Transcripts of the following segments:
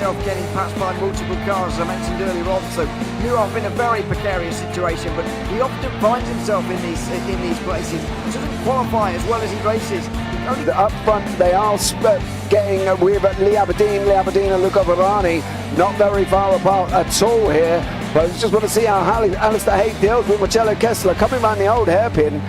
himself getting passed by multiple cars, as I mentioned earlier on. So Ewan in a very precarious situation, but he often finds himself in these places. He doesn't qualify as well as he races. Up front, they are getting with Lee Aberdeen and Luca Varani, not very far apart at all here. But I just want to see how Alistair Haig deals with Marcello Kessler coming around the old hairpin.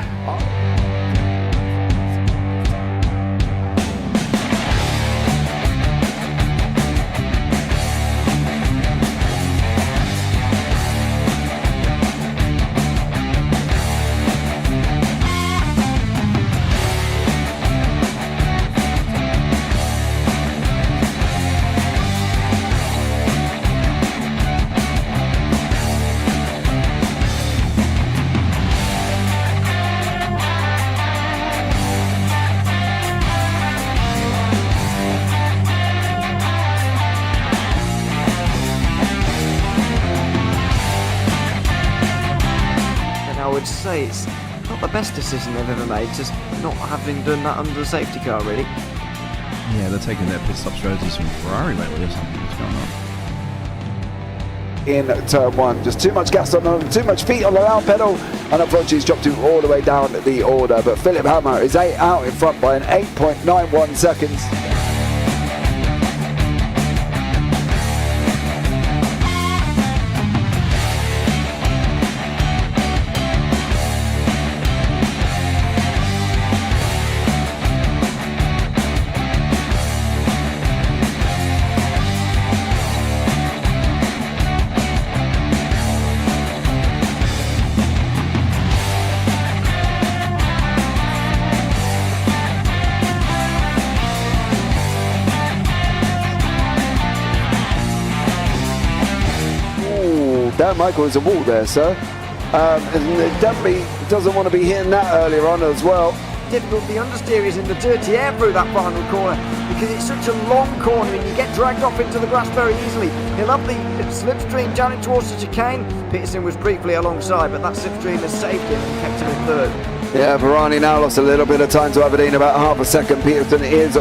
I would say it's not the best decision they've ever made, just not having done that under the safety car, really. Yeah, they're taking their pit stop strategies from Ferrari lately or something. What's going on? In turn one, just too much gas on them, too much feet on the loud pedal, and unfortunately he's dropped him all the way down the order. But Philip Hammer is out in front by an 8.91 seconds. Dan Michael is a wall there, sir. And definitely doesn't want to be hitting that earlier on as well. Difficult, the understeer is in the dirty air through that final corner because it's such a long corner and you get dragged off into the grass very easily. He'll have the slipstream down in towards the chicane. Peterson was briefly alongside, but that slipstream has saved him and kept him in third. Yeah, Varani now lost a little bit of time to Aberdeen, about half a second. Peterson is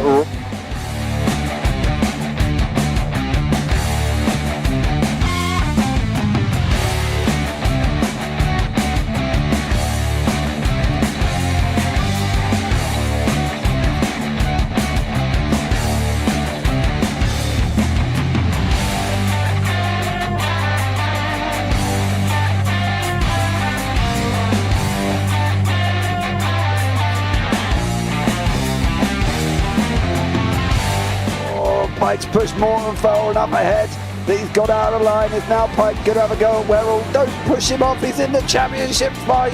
Pike's pushed Morton far enough ahead. He's got out of line. Is now Pike going to have a go at Werrell? Don't push him off. He's in the championship fight.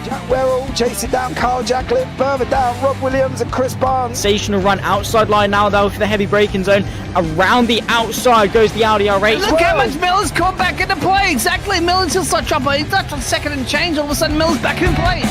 Jack Werrell chasing down Carl Jacklin. Further down, Rob Williams and Chris Barnes. Sensational run outside line now though for the heavy braking zone. Around the outside goes the Audi R8. Look how much Miller's come back into play. Exactly. Miller's still such up. He's left on second and change. All of a sudden, Miller's back in play.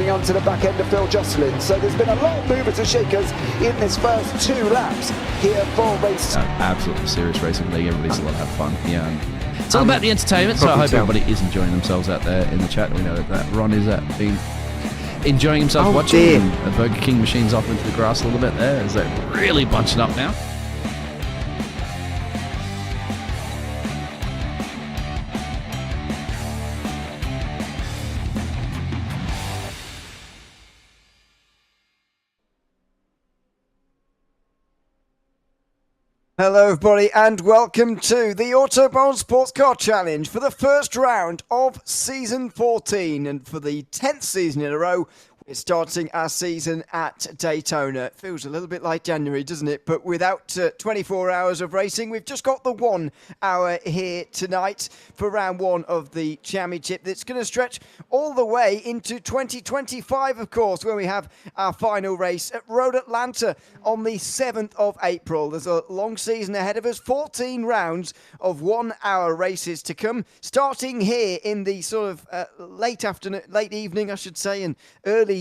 On to the back end of Phil Jocelyn. So there's been a lot of movers and shakers in this first 2 laps here for race. Absolutely serious racing league. Everybody's allowed to have fun. Yeah, it's all about the entertainment. So I hope everybody is enjoying themselves out there in the chat. We know that Ron is been enjoying himself watching. The Burger King machine's off into the grass a little bit there as they're really bunching up now. Hello everybody and welcome to the Autobahn Sportscar Challenge for the first round of Season 14, and for the 10th season in a row It's starting our season at Daytona. Feels a little bit like January, doesn't it? But without 24 hours of racing, we've just got the 1 hour here tonight for round 1 of the championship. That's going to stretch all the way into 2025, of course, where we have our final race at Road Atlanta on the 7th of April. There's a long season ahead of us, 14 rounds of 1 hour races to come, starting here in the sort of late evening, I should say, and early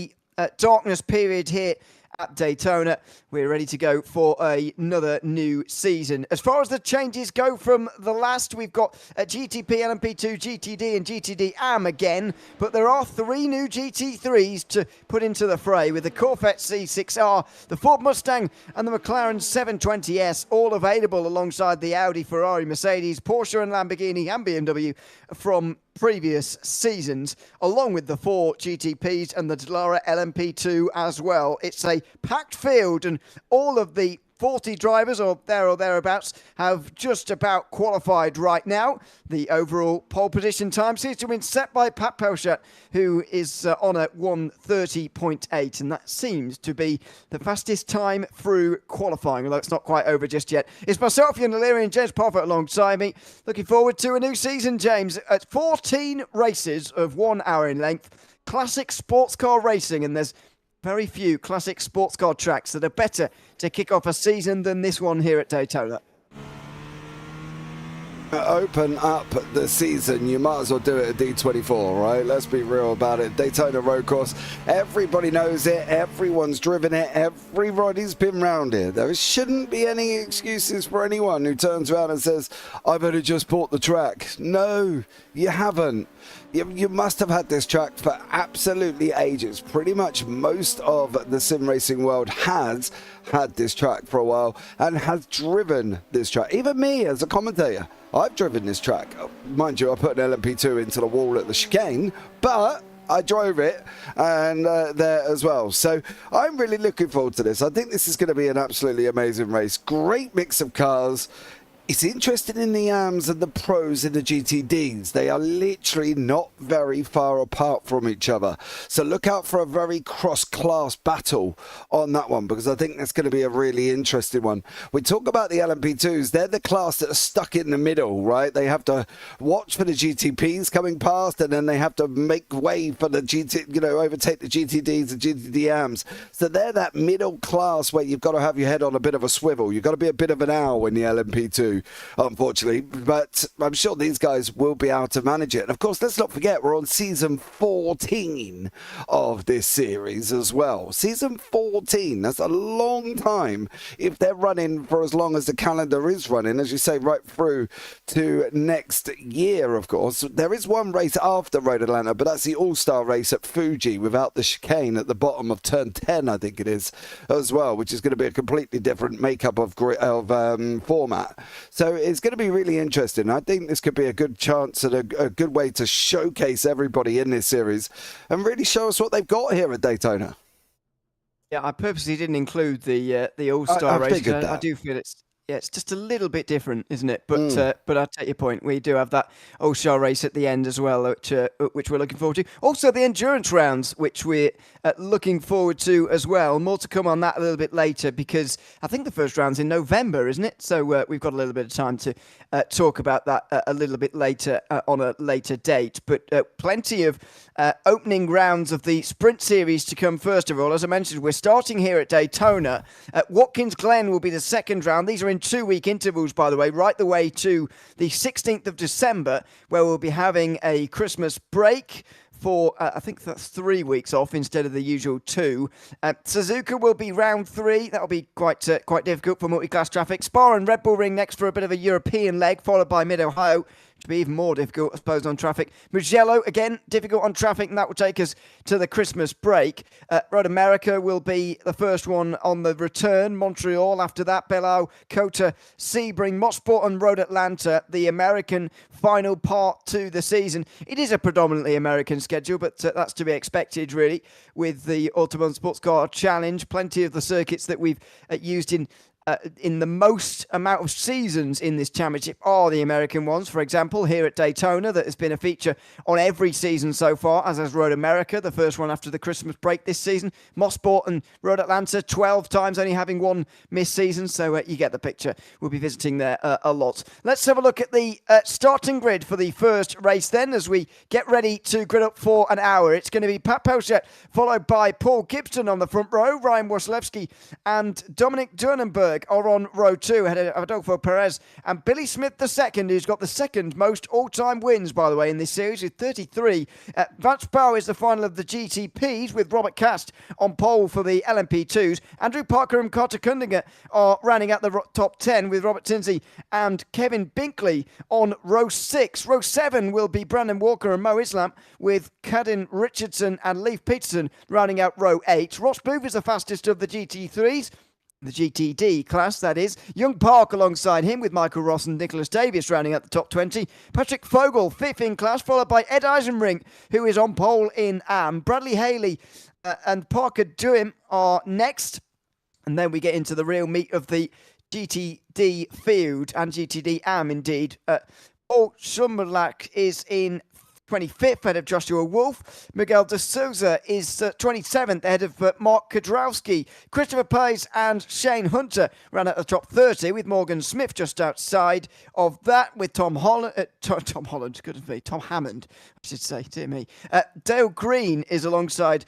darkness period here at Daytona. We're ready to go for another new season. As far as the changes go from the last, we've got GTP, LMP2, GTD and GTD AM again, but there are 3 new GT3s to put into the fray, with the Corvette C6R, the Ford Mustang and the McLaren 720S all available alongside the Audi, Ferrari, Mercedes, Porsche and Lamborghini and BMW from previous seasons, along with the 4 GTPs and the Dallara LMP2 as well. It's a packed field, and all of the 40 drivers or thereabouts have just about qualified right now. The overall pole position time seems to have been set by Pat Pelchat, who is on at 1:30.8, and that seems to be the fastest time through qualifying, although it's not quite over just yet. It's myself, Ian O'Leary, and James Parfitt alongside me. Looking forward to a new season, James, at 14 races of 1 hour in length. Classic sports car racing, and there's very few classic sports car tracks that are better to kick off a season than this one here at Daytona. Open up the season, you might as well do it at D24, right? Let's be real about it. Daytona road course, everybody knows it, everyone's driven it, everybody's been round here. There shouldn't be any excuses for anyone who turns around and says, I've only just bought the track. No, you haven't. You must have had this track for absolutely ages. Pretty much most of the sim racing world has had this track for a while and has driven this track. Even me as a commentator, I've driven this track. Mind you, I put an LMP2 into the wall at the chicane, but I drove it and there as well. So I'm really looking forward to this. I think this is going to be an absolutely amazing race. Great mix of cars. It's interesting in the AMs and the pros in the GTDs. They are literally not very far apart from each other. So look out for a very cross-class battle on that one, because I think that's going to be a really interesting one. We talk about the LMP2s. They're the class that are stuck in the middle, right? They have to watch for the GTPs coming past, and then they have to make way for the overtake the GTDs and GTD AMs. So they're that middle class where you've got to have your head on a bit of a swivel. You've got to be a bit of an owl in the LMP2. Unfortunately, but I'm sure these guys will be able to manage it. And of course, let's not forget, we're on season 14 of this series as well. Season 14, that's a long time if they're running for as long as the calendar is running, as you say, right through to next year, of course. There is one race after Road Atlanta, but that's the All-Star race at Fuji without the chicane at the bottom of turn 10, I think it is, as well, which is going to be a completely different makeup of format. So it's going to be really interesting. I think this could be a good chance and a good way to showcase everybody in this series and really show us what they've got here at Daytona. Yeah, I purposely didn't include the All-Star race. I do feel it's just a little bit different, isn't it? But I take your point. We do have that All-Star race at the end as well, which we're looking forward to. Also, the endurance rounds, which we're looking forward to as well. More to come on that a little bit later, because I think the first round's in November, isn't it? So we've got a little bit of time to talk about that a little bit later on a later date. But plenty of opening rounds of the Sprint Series to come first of all. As I mentioned, we're starting here at Daytona. Watkins Glen will be the second round. These are in 2-week intervals, by the way, right the way to the 16th of December, where we'll be having a Christmas break for, I think that's 3 weeks off instead of the usual 2. Suzuka will be round 3. That'll be quite difficult for multi-class traffic. Spa and Red Bull Ring next for a bit of a European leg, followed by Mid-Ohio, to be even more difficult, I suppose, on traffic. Mugello, again, difficult on traffic, and that will take us to the Christmas break. Road America will be the first one on the return. Montreal after that. Belleau, Kota, Sebring, Mosport and Road Atlanta, the American final part to the season. It is a predominantly American schedule, but that's to be expected, really, with the Autobahn Sportscar Challenge. Plenty of the circuits that we've used in in the most amount of seasons in this championship are the American ones. For example, here at Daytona, that has been a feature on every season so far, as has Road America, the first one after the Christmas break this season. Mosport and Road Atlanta, 12 times, only having one missed season, so you get the picture. We'll be visiting there a lot. Let's have a look at the starting grid for the first race then, as we get ready to grid up for an hour. It's going to be Pat Pelchet, followed by Paul Gibson on the front row. Ryan Wasilewski and Dominic Durnenberg are on row 2 ahead of Adolfo Perez and Billy Smith II, who's got the second most all-time wins, by the way, in this series with 33. Vance Power is the final of the GTPs, with Robert Cast on pole for the LMP2s. Andrew Parker and Carter Kundinger are rounding out the top 10, with Robert Tinsley and Kevin Binkley on row 6. Row 7 will be Brandon Walker and Mo Islam, with Cadden Richardson and Leif Peterson rounding out row 8. Ross Booth is the fastest of the GT3s. The GTD class, that is. Young Park alongside him, with Michael Ross and Nicholas Davies rounding out the top 20. Patrick Fogel, 5th in class, followed by Ed Eisenring, who is on pole in AM. Bradley Haley and Parker Duim are next. And then we get into the real meat of the GTD field, and GTD AM indeed. Paul Schumberlach is in 25th ahead of Joshua Wolf. Miguel de Souza is 27th ahead of Mark Kudrowski. Christopher Pace and Shane Hunter ran at the top 30, with Morgan Smith just outside of that, with Tom Hammond, I should say, dear me. Dale Green is alongside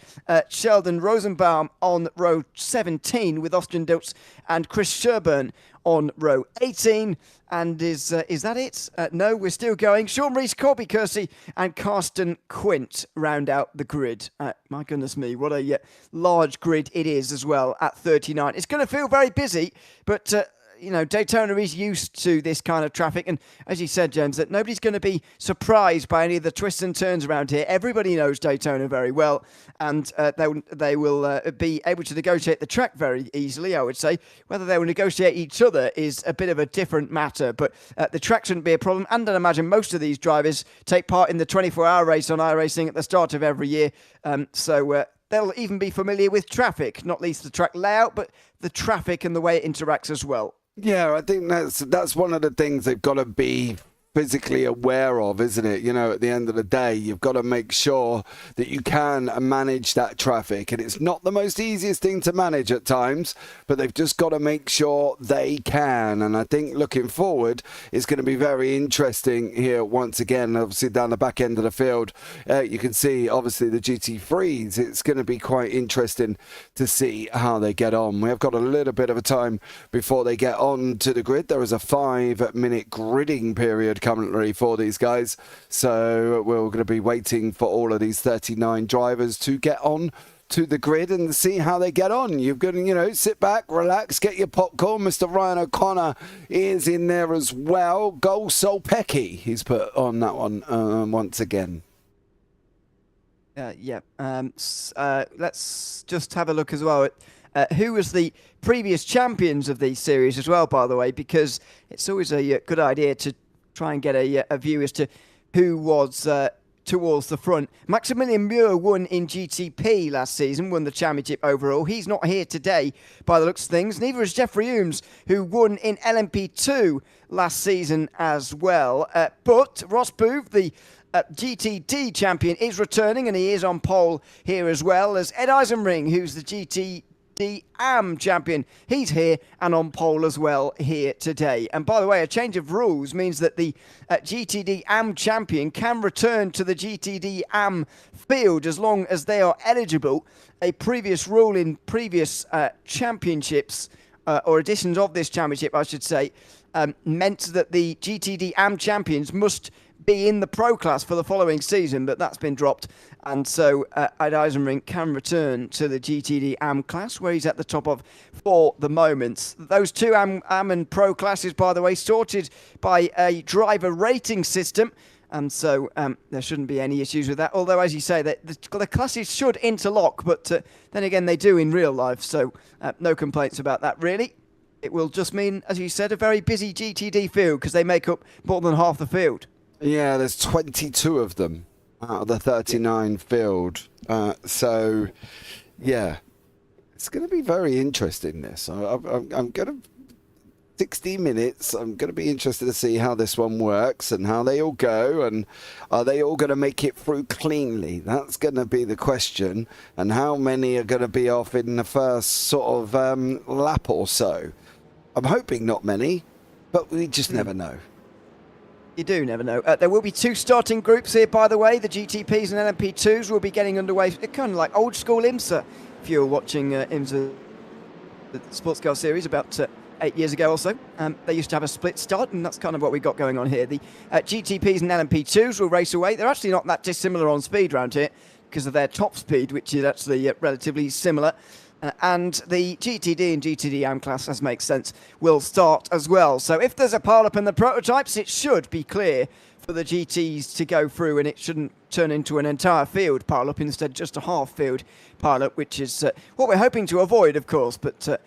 Sheldon Rosenbaum on row 17, with Austin Diltz and Chris Sherburn on row 18. And is that it? No, we're still going. Sean Rees, Corby Kersey and Carsten Quint round out the grid. My goodness me, what a large grid it is as well at 39. It's going to feel very busy, but Daytona is used to this kind of traffic. And as you said, James, that nobody's going to be surprised by any of the twists and turns around here. Everybody knows Daytona very well, and they will be able to negotiate the track very easily, I would say. Whether they will negotiate each other is a bit of a different matter, but the track shouldn't be a problem. And I'd imagine most of these drivers take part in the 24-hour race on iRacing at the start of every year. So they'll even be familiar with traffic, not least the track layout, but the traffic and the way it interacts as well. Yeah, I think that's one of the things they've got to be physically aware of, isn't it? At the end of the day, you've got to make sure that you can manage that traffic, and it's not the most easiest thing to manage at times, but they've just got to make sure they can. And I think looking forward, it's going to be very interesting here once again. Obviously down the back end of the field, you can see obviously the GT3s. It's going to be quite interesting to see how they get on. We have got a little bit of a time before they get on to the grid. There is a 5-minute gridding period currently for these guys, so we're going to be waiting for all of these 39 drivers to get on to the grid and see how they get on. You've got to, sit back, relax, get your popcorn. Mr. Ryan O'Connor is in there as well. Go Solpecki, he's put on that one once again. Let's just have a look as well at who was the previous champions of these series as well, by the way, because it's always a good idea to try and get a view as to who was towards the front. Maximilian Muir won in GTP last season, won the championship overall. He's not here today by the looks of things. Neither is Jeffrey Humes, who won in LMP2 last season as well. But Ross Booth, the GTD champion, is returning, and he is on pole here as well as Ed Eisenring, who's the GTD AM champion. He's here and on pole as well here today. And by the way, a change of rules means that the GTD AM champion can return to the GTD AM field as long as they are eligible. A previous rule in previous championships, or editions of this championship, I should say, meant that the GTD AM champions must be in the pro class for the following season, but that's been dropped, and so Ed Eisenring can return to the GTD AM class, where he's at the top of for the moment. Those two AM and pro classes, by the way, sorted by a driver rating system, and so there shouldn't be any issues with that, although, as you say, the classes should interlock, but then again, they do in real life, so no complaints about that, really. It will just mean, as you said, a very busy GTD field, because they make up more than half the field. Yeah, there's 22 of them out of the 39 field. So, yeah, it's going to be very interesting, this. I'm going to 60 minutes. I'm going to be interested to see how this one works and how they all go, and are they all going to make it through cleanly? That's going to be the question, and how many are going to be off in the first sort of lap or so. I'm hoping not many, but we just never know. You do never know. There will be 2 starting groups here, by the way. The GTPs and LMP2s will be getting underway, kind of like old school IMSA. If you're watching IMSA, the Sportscar series, about 8 years ago or so, they used to have a split start, and that's kind of what we got going on here. The GTPs and LMP2s will race away. They're actually not that dissimilar on speed round here because of their top speed, which is actually relatively similar. And the GTD and GTD AM class, as makes sense, will start as well. So if there's a pile-up in the prototypes, it should be clear for the GTs to go through, and it shouldn't turn into an entire field pile-up, instead just a half-field pile-up, which is what we're hoping to avoid, of course, but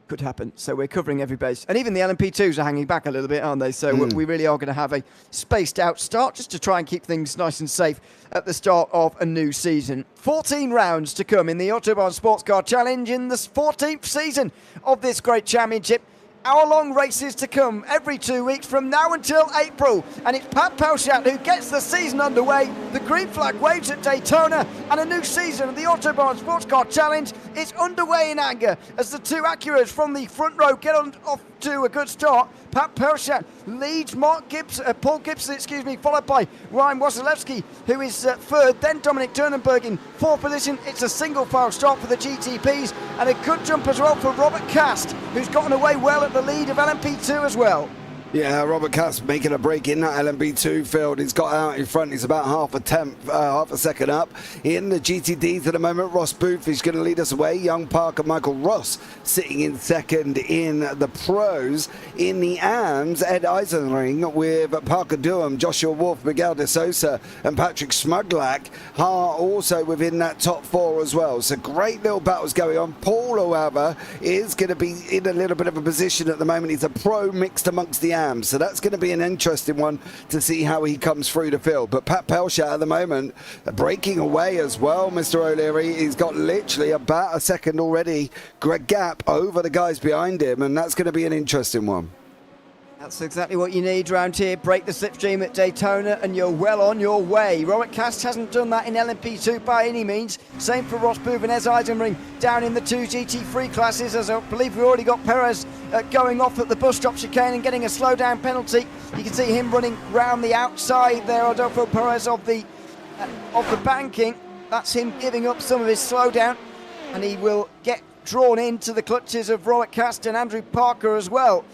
could happen. So we're covering every base. And even the LMP2s are hanging back a little bit, aren't they? So we really are going to have a spaced-out start just to try and keep things nice and safe at the start of a new season. 14 rounds to come in the Autobahn Sportscar Challenge in the 14th season of this great championship. Hour-long races to come every 2 weeks from now until April. And it's Pat Pelchat who gets the season underway. The green flag waves at Daytona, and a new season of the Autobahn Sportscar Challenge is underway in anger as the 2 Accuras from the front row get off to a good start. Pat Pelchat leads Paul Gibson, followed by Ryan Wasilewski, who is third, then Dominic Turnenberg in fourth position. It's a single file start for the GTPs, and a good jump as well for Robert Cast, who's gotten away well at the lead of LMP2 as well. Yeah, Robert Cass making a break in that LMP2 field. He's got out in front. He's about half a second up. In the GTDs at the moment, Ross Booth is going to lead us away. Young Parker, Michael Ross sitting in second in the pros. In the AMs, Ed Eisenring with Parker Durham, Joshua Wolf, Miguel de Sosa and Patrick Smuglack are also within that top 4 as well. So great little battles going on. Paul, however, is going to be in a little bit of a position at the moment. He's a pro mixed amongst the so that's going to be an interesting one to see how he comes through the field. But Pat Pelchat at the moment breaking away as well, Mr. O'Leary. He's got literally about a second already gap over the guys behind him, and that's going to be an interesting one. That's exactly what you need round here. Break the slipstream at Daytona and you're well on your way. Robert Cast hasn't done that in LMP2 by any means. Same for Ross Booth and Ez Eisenring down in the 2 GT3 classes, as I believe we've already got Perez going off at the bus stop chicane and getting a slowdown penalty. You can see him running round the outside there, Adolfo Perez of the banking. That's him giving up some of his slowdown, and he will get drawn into the clutches of Robert Cast and Andrew Parker as well.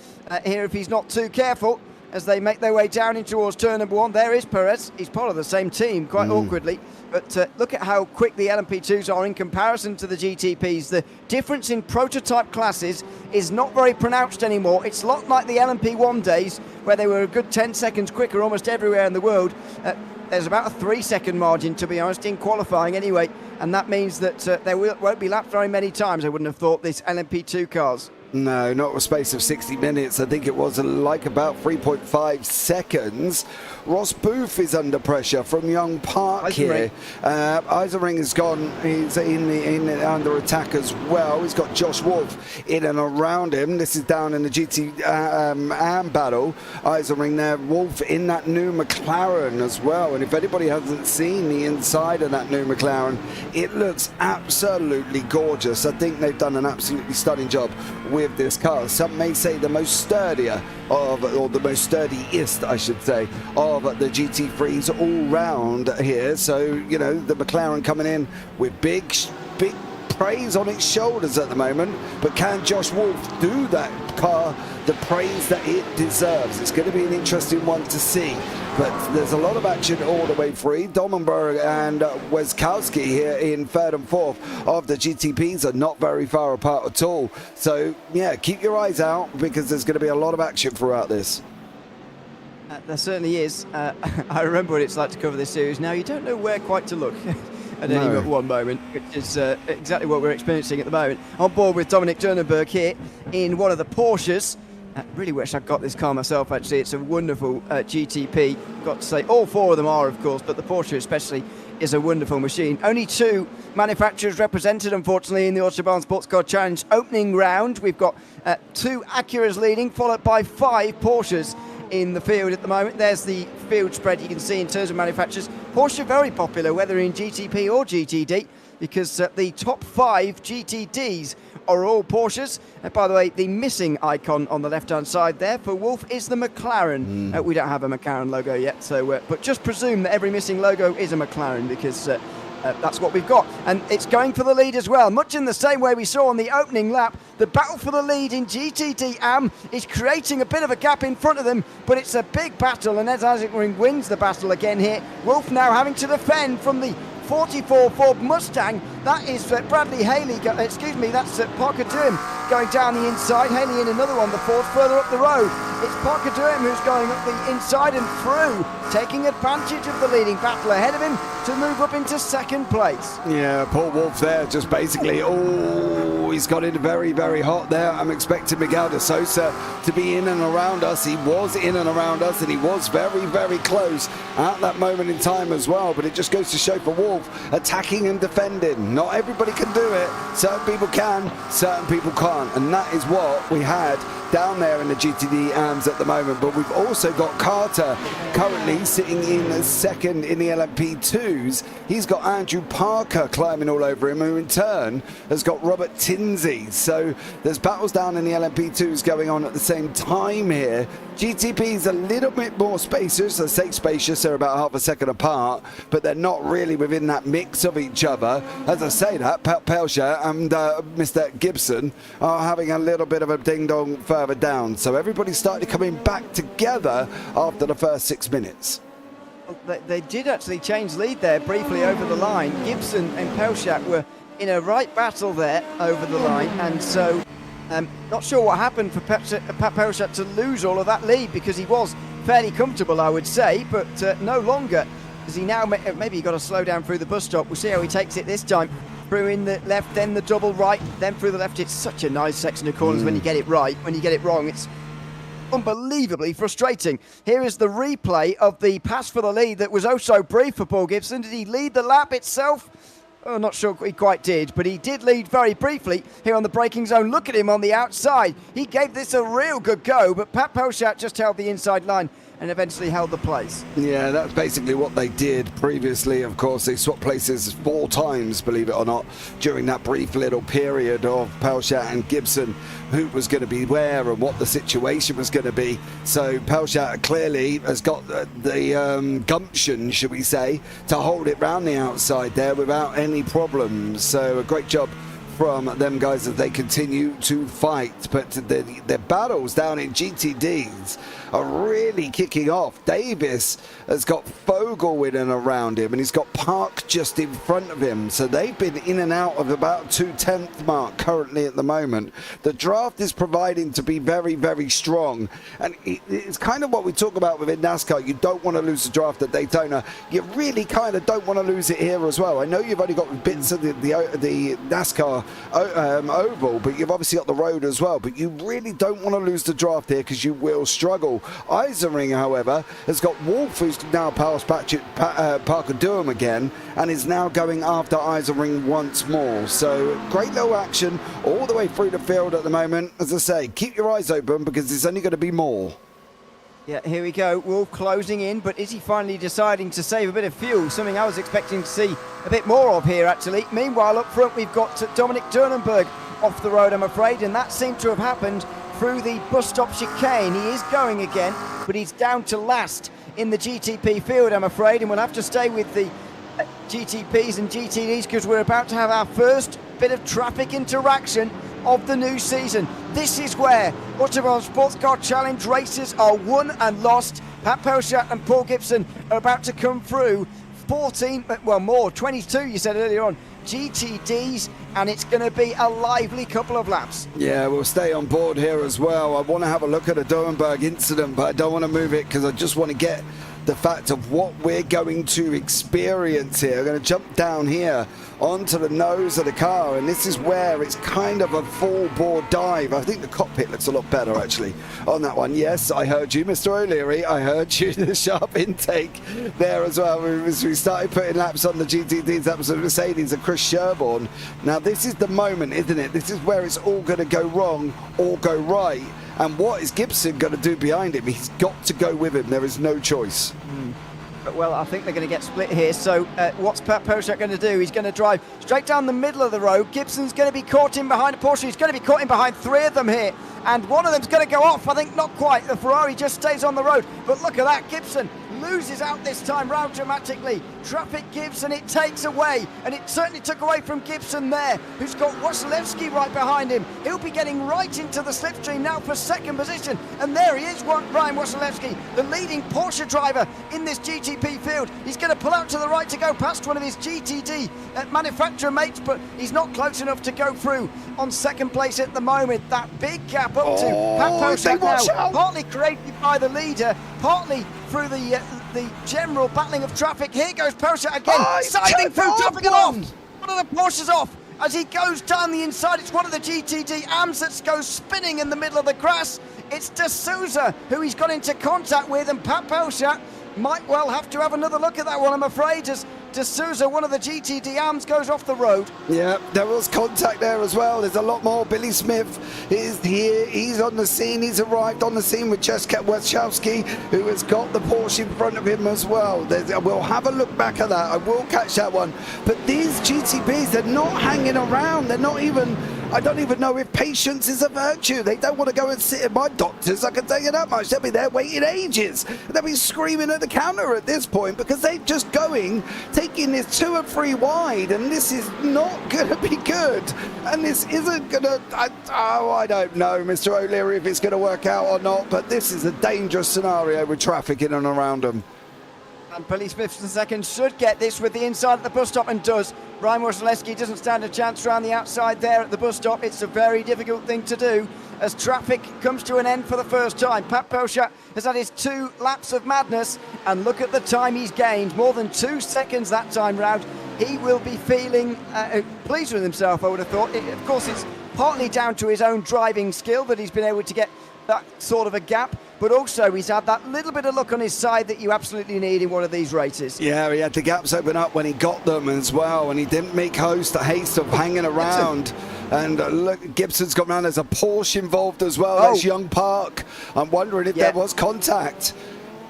Here, if he's not too careful, as they make their way down in towards turn number 1. There is Perez. He's part of the same team, quite awkwardly. But look at how quick the LMP2s are in comparison to the GTPs. The difference in prototype classes is not very pronounced anymore. It's a lot like the LMP1 days, where they were a good 10 seconds quicker almost everywhere in the world. There's about a 3-second margin, to be honest, in qualifying anyway. And that means that there won't be lapped very many times, I wouldn't have thought, this LMP2 cars. No, not a space of 60 minutes. I think it was like about 3.5 seconds. Ross Booth is under pressure from Young Park here. Eisenring has gone. He's under attack as well. He's got Josh Wolf in and around him. This is down in the GT AM battle. Eisenring there. Wolf in that new McLaren as well. And if anybody hasn't seen the inside of that new McLaren, it looks absolutely gorgeous. I think they've done an absolutely stunning job with this car. Some may say the most sturdier of, or the most sturdiest, I should say, of the GT3s all round here. So, you know, the McLaren coming in with big praise on its shoulders at the moment. But can Josh Wolf do that car the praise that it deserves? It's going to be an interesting one to see. But there's a lot of action all the way through. Dolmenberg and Weskowski here in third and fourth of the GTPs are not very far apart at all. So, yeah, keep your eyes out because there's going to be a lot of action throughout this. There certainly is. I remember what it's like to cover this series. Now, you don't know where quite to look at any one moment, which is exactly what we're experiencing at the moment. On board with Dominic Turnenberg here in one of the Porsches. Really wish I'd got this car myself, actually. It's a wonderful GTP. Got to say, all 4 of them are, of course, but the Porsche especially is a wonderful machine. Only 2 manufacturers represented, unfortunately, in the Autobahn Sportscar Challenge opening round. We've got 2 Acuras leading, followed by 5 Porsches in the field at the moment. There's the field spread you can see in terms of manufacturers. Porsche very popular, whether in GTP or GTD, because the top 5 GTDs are all Porsches. By the way, the missing icon on the left-hand side there for Wolf is the McLaren. We don't have a McLaren logo yet, so but just presume that every missing logo is a McLaren, because that's what we've got. And it's going for the lead as well, much in the same way we saw on the opening lap. The battle for the lead in GTD AM is creating a bit of a gap in front of them, but it's a big battle, and Ed Eisenring wins the battle again here. Wolf now having to defend from the 44 Ford Mustang. That is Bradley Haley, that's Parker Durham going down the inside. Haley in another one, the Ford further up the road. It's Parker Durham who's going up the inside and through, taking advantage of the leading battle ahead of him to move up into second place. Yeah, Paul Wolf there just basically, he's got in very, very hot there. I'm expecting Miguel de Sosa to be in and around us. He was in and around us, and he was very, very close at that moment in time as well. But it just goes to show for Wolf, attacking and defending. Not everybody can do it. Certain people can, certain people can't. And that is what we had down there in the GTD AMs at the moment. But we've also got Carter currently sitting in second in the LMP2s. He's got Andrew Parker climbing all over him, who in turn has got Robert Tinsey. So there's battles down in the LMP2s going on at the same time here. GTP's a little bit more spacious. I say spacious, they're about half a second apart, but they're not really within that mix of each other. As I say that, Pat Pelscher and Mr. Gibson are having a little bit of a ding-dong further down. So everybody started coming back together after the first 6 minutes. They did actually change lead there briefly over the line. Gibson and Pelscher were in a right battle there over the line, and so not sure what happened for Pat Pelscher to lose all of that lead, because he was fairly comfortable, I would say, but no longer. As he now maybe got to slow down through the bus stop. We'll see how he takes it this time. Through in the left, then the double right, then through the left. It's such a nice section of corners when you get it right. When you get it wrong, it's unbelievably frustrating. Here is the replay of the pass for the lead that was oh so brief for Paul Gibson. Did he lead the lap itself? I'm not sure he quite did, but he did lead very briefly here on the braking zone. Look at him on the outside. He gave this a real good go, but Pat Pelscher just held the inside line and eventually held the place. Yeah, that's basically what they did previously. Of course, they swapped places 4 times, believe it or not, during that brief little period of Pelscher and Gibson, who was going to be where and what the situation was going to be. So Pelscher clearly has got the gumption, should we say, to hold it round the outside there without any problems. So a great job from them guys as they continue to fight. But the battles down in GTDs are really kicking off. Davis has got Fogel in and around him, and he's got Park just in front of him. So they've been in and out of about 2/10 mark currently at the moment. The draft is proving to be very, very strong. And it's kind of what we talk about within NASCAR. You don't want to lose the draft at Daytona. You really kind of don't want to lose it here as well. I know you've only got bits of the NASCAR oval, but you've obviously got the road as well. But you really don't want to lose the draft here, because you will struggle. Eisenring, however, has got Wolf, who's now past Parker Durham again, and is now going after Eisenring once more. So great little action all the way through the field at the moment. As I say, keep your eyes open, because there's only going to be more. Yeah, here we go. Wolf closing in, but is he finally deciding to save a bit of fuel? Something I was expecting to see a bit more of here, actually. Meanwhile, up front, we've got Dominic Durnenberg off the road, I'm afraid, and that seemed to have happened through the bus stop chicane. He is going again, but he's down to last in the GTP field, I'm afraid, and we'll have to stay with the GTPs and GTDs, because we're about to have our first bit of traffic interaction of the new season. This is where Autobahn Sportscar Challenge races are won and lost. Pat Pelscher and Paul Gibson are about to come through 22 you said earlier on, GTDs, and it's going to be a lively couple of laps. Yeah, we'll stay on board here as well. I want to have a look at a Dorenberg incident, but I don't want to move it, because I just want to get the fact of what we're going to experience here. I'm going to jump down here onto the nose of the car, and this is where it's kind of a full board dive. I think the cockpit looks a lot better actually on that one. Yes, I heard you, Mr. O'Leary. I heard you. The sharp intake there as well. As we started putting laps on the GTDs, that was the Mercedes and Chris Sherborne. Now this is the moment, isn't it? This is where it's all going to go wrong or go right. And what is Gibson going to do behind him? He's got to go with him. There is no choice. Well, I think they're going to get split here. So what's Pat Poshak going to do? He's going to drive straight down the middle of the road. Gibson's going to be caught in behind a Porsche. He's going to be caught in behind 3 of them here. And one of them's going to go off. I think not quite. The Ferrari just stays on the road. But look at that. Gibson loses out this time round dramatically. Traffic Gibson, it takes away, and it certainly took away from Gibson there, who's got Wasilewski right behind him. He'll be getting right into the slipstream now for second position, and there he is, Brian Wasilewski, the leading Porsche driver in this GTP field. He's going to pull out to the right to go past one of his GTD manufacturer mates, but he's not close enough to go through on second place at the moment. That big gap up to Pat Poshak now, partly created by the leader, partly through the general battling of traffic. Here goes Porsche again, siding through traffic and off. One of the Porsches off as he goes down the inside. It's one of the GTD AMs that goes spinning in the middle of the grass. It's De Souza who he's got into contact with, and Pat Poshak might well have to have another look at that one, I'm afraid, as De Souza, one of the GTD AMs, goes off the road. Yeah, there was contact there as well. There's a lot more. Billy Smith is here. He's on the scene. He's arrived on the scene with Jessica Wachowski, who has got the Porsche in front of him as well. We'll have a look back at that. I will catch that one. But these GTPs, they're not hanging around. They're not even... I don't even know if patience is a virtue. They don't want to go and sit at my doctors, I can tell you that much. They'll be there waiting ages. They'll be screaming at the counter at this point because they're just taking this 2 and 3 wide, and this is not going to be good. And this isn't going to... I don't know, Mr. O'Leary, if it's going to work out or not, but this is a dangerous scenario with traffic in and around them. And Billy Smith in second should get this with the inside of the bus stop, and does. Brian Wasilewski doesn't stand a chance around the outside there at the bus stop. It's a very difficult thing to do as traffic comes to an end for the first time. Pat Poshak has had his 2 laps of madness, and look at the time he's gained, more than 2 seconds that time round. He will be feeling pleased with himself, I would have thought. Of course, it's partly down to his own driving skill that he's been able to get that sort of a gap, but also he's had that little bit of luck on his side that you absolutely need in one of these races. Yeah, he had the gaps open up when he got them as well, and he didn't make haste of hanging around. And look, Gibson's got round. There's a Porsche involved as well. That's Young Park. I'm wondering if there was contact.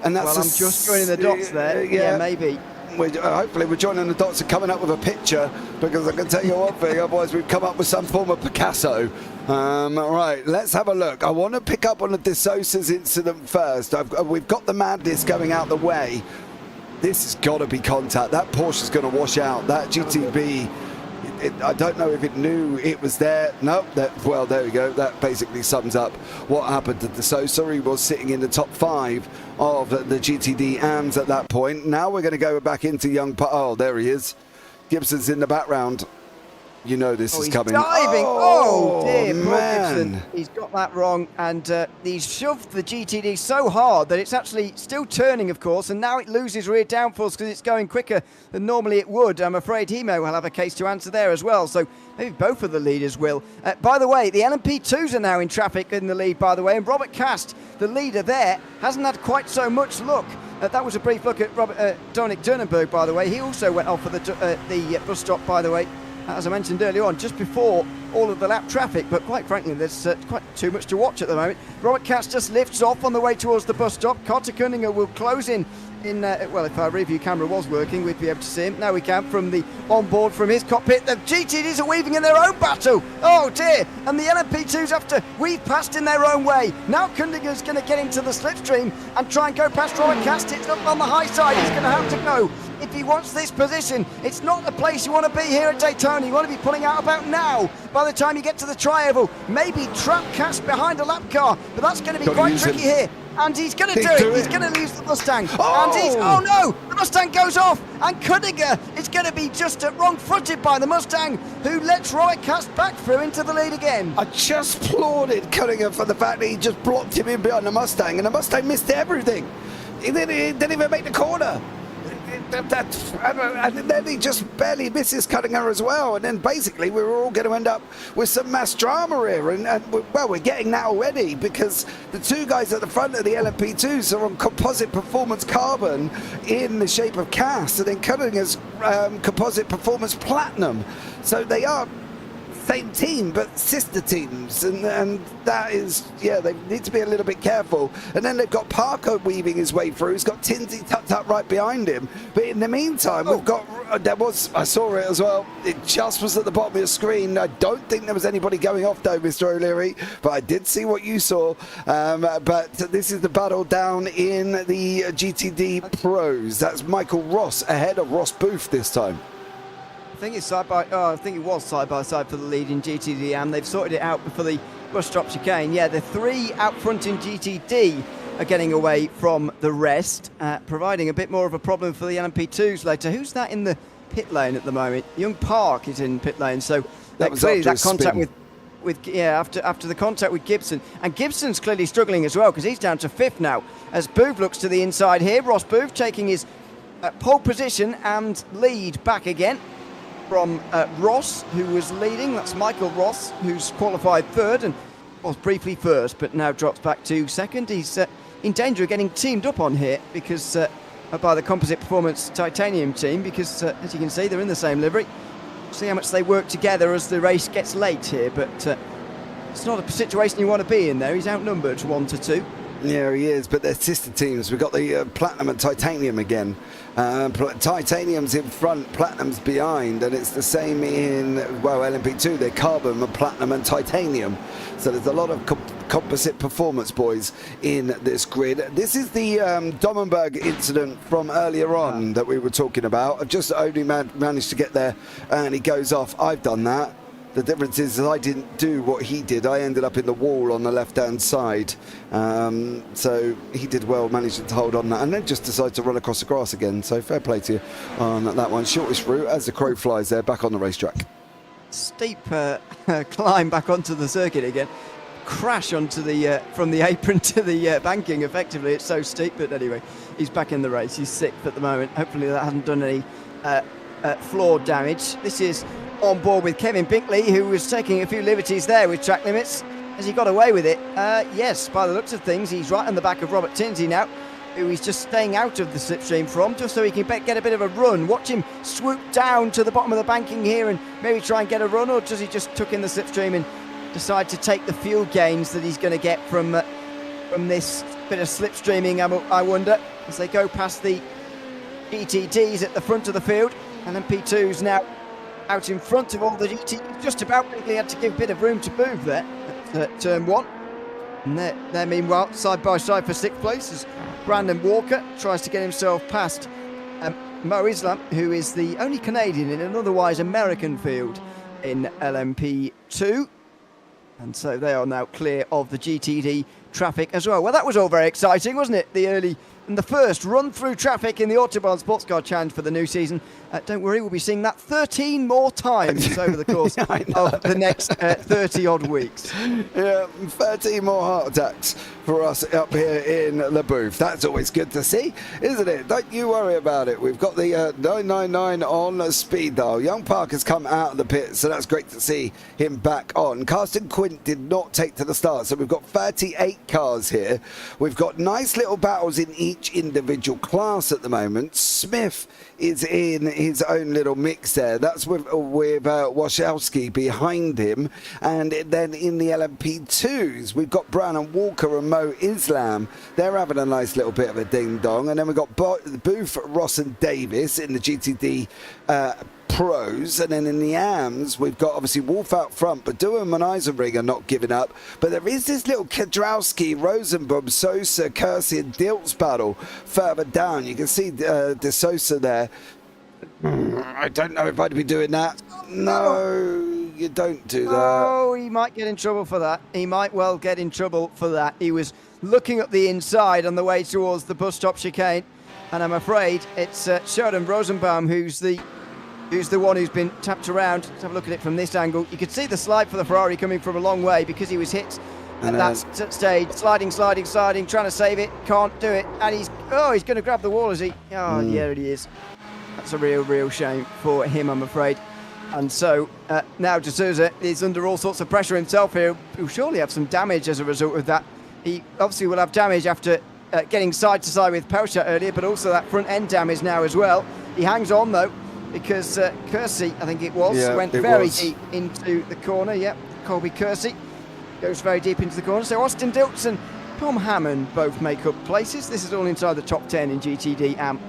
And that's I'm just joining the dots there. Yeah, maybe. Hopefully we're joining the dots and coming up with a picture, because I can tell you one thing, otherwise we've come up with some form of Picasso. Right, let's have a look. I want to pick up on the De Souza's incident first. We've got the madness going out the way. This has got to be contact. That Porsche's going to wash out. That GTB, I don't know if it knew it was there. No, well, there we go. That basically sums up what happened to De Souza. He was sitting in the top 5 of the GTD AMs at that point. Now we're going to go back into Young Park. Oh, there he is. Gibson's in the background. You know this is coming. Diving. Oh dear, man. Gibson. He's got that wrong, and he's shoved the GTD so hard that it's actually still turning, of course, and now it loses rear downforce because it's going quicker than normally it would. I'm afraid he may well have a case to answer there as well, so maybe both of the leaders will. By the way, the LMP2s are now in traffic in the lead, by the way, and Robert Cast, the leader there, hasn't had quite so much luck. That was a brief look at Dominic Durnenberg, by the way. He also went off for the bus stop, by the way, as I mentioned earlier on, just before all of the lap traffic, but quite frankly there's quite too much to watch at the moment. Robert Katz just lifts off on the way towards the bus stop. Carter Cunningham will close in well, if our review camera was working, we'd be able to see him. Now we can from the onboard from his cockpit. The GTDs are weaving in their own battle. Oh dear, and the LMP2s have to weave past in their own way. Now Cunningham's going to get into the slipstream and try and go past Robert Cast. It's up on the high side. He's going to have to go if he wants this position. It's not the place you want to be here at Daytona. You want to be pulling out about now. By the time you get to the tri-oval, maybe trap Cast behind a lap car, but that's going to be quite tricky here. And he's going to do it. He's going to lose the Mustang. Oh! And oh no, the Mustang goes off. And Cunningham is going to be just wrong-footed by the Mustang, who lets Roy Cast back through into the lead again. I just applauded Cunningham for the fact that he just blocked him in behind the Mustang, and the Mustang missed everything. He didn't even make the corner. And then he just barely misses cutting her as well. And then basically we were all going to end up with some mass drama here. And well, we're getting that already because the two guys at the front of the LMP2s are on composite performance carbon in the shape of cast, and then Cuttinger's composite performance platinum. So they are same team but sister teams, and that is, yeah, they need to be a little bit careful. And then they've got Parker weaving his way through. He's got Tinsy tucked up right behind him, but in the meantime we've got, I saw it as well, it just was at the bottom of the screen. I don't think there was anybody going off though, Mr. O'Leary, but I did see what you saw. But this is the battle down in the GTD Pros. That's Michael Ross ahead of Ross Booth this time. I think it's I think it was side by side for the lead in GTD, and they've sorted it out for the bus stop chicane. Yeah, the three out front in GTD are getting away from the rest, providing a bit more of a problem for the LMP2s later. Who's that in the pit lane at the moment? Young Park is in pit lane, so that was clearly that contact spin. with after the contact with Gibson, and Gibson's clearly struggling as well because he's down to 5th now as Booth looks to the inside here. Ross Booth taking his pole position and lead back again from Ross, who was leading. That's Michael Ross, who's qualified 3rd and was briefly 1st, but now drops back to 2nd. He's in danger of getting teamed up on here because by the Composite Performance Titanium team, because as you can see, they're in the same livery. See how much they work together as the race gets late here, but it's not a situation you want to be in there. He's outnumbered 1-2. Yeah, he is, but they're sister teams. We've got the Platinum and Titanium again. Titanium's in front, Platinum's behind, and it's the same in, well, LMP2. They're Carbon, Platinum and Titanium. So there's a lot of composite performance boys in this grid. This is the Dommenberg incident from earlier on that we were talking about. I've just only managed to get there, and he goes off. I've done that. The difference is I didn't do what he did. I ended up in the wall on the left-hand side. So he did well, managed to hold on that, and then just decided to run across the grass again. So fair play to you on that one. Shortest route as the crow flies there, back on the racetrack. Steep climb back onto the circuit again. Crash onto the from the apron to the banking, effectively. It's so steep, but anyway, he's back in the race. He's 6th at the moment. Hopefully that hasn't done any floor damage. This is on board with Kevin Binkley, who was taking a few liberties there with track limits. Has he got away with it? Yes, by the looks of things, he's right on the back of Robert Tinsey now, who he's just staying out of the slipstream from, just so he can get a bit of a run. Watch him swoop down to the bottom of the banking here and maybe try and get a run, or does he just tuck in the slipstream and decide to take the fuel gains that he's going to get from this bit of slipstreaming, I wonder, as they go past the GTDs at the front of the field. LMP2's now out in front of all the GT, just about. Binkley had to give a bit of room to move there at turn 1. And there meanwhile, side by side for 6th place as Brandon Walker tries to get himself past Mo Islam, who is the only Canadian in an otherwise American field in LMP2. And so they are now clear of the GTD traffic as well. Well, that was all very exciting, wasn't it? The early and the first run through traffic in the Autobahn Sportscar Challenge for the new season. Don't worry, we'll be seeing that 13 more times over the course of the next 30 odd weeks. Yeah, 13 more heart attacks for us up here in the booth. That's always good to see, isn't it? Don't you worry about it. We've got the 999 on speed dial. Young Park has come out of the pit, so that's great to see him back on. Carsten Quint did not take to the start, so we've got 38 cars here. We've got nice little battles in each individual class at the moment. Smith is in his own little mix there. That's with Wachowski behind him. And then in the LMP2s, we've got Brown and Walker and Mo Islam. They're having a nice little bit of a ding-dong. And then we've got Booth, Ross and Davis in the GTD Pros, and then in the AMs we've got obviously Wolf out front, but Duham and Eisenring are not giving up. But there is this little Kedrowski, Rosenbaum, Sosa, Kersey and Diltz battle further down. You can see De Sosa there. I don't know if I'd be doing that. No, you don't do that. Oh, he might get in trouble for that. He might well get in trouble for that. He was looking up the inside on the way towards the bus stop chicane, and I'm afraid it's Sheldon Rosenbaum who's the one who's been tapped around. Let's have a look at it from this angle. You could see the slide for the Ferrari coming from a long way because he was hit at that stage. Sliding, trying to save it. Can't do it. And he's going to grab the wall, is he? Oh, yeah, he is. That's a real shame for him, I'm afraid. And so now De Souza is under all sorts of pressure himself here. He'll surely have some damage as a result of that. He obviously will have damage after getting side to side with Pelchat earlier, but also that front end damage now as well. He hangs on though, because Kersey, I think it was, went very deep into the corner. Yep, Colby Kersey goes very deep into the corner. So Austin Dilts and Tom Hammond both make up places. This is all inside the top 10 in GTD AMP.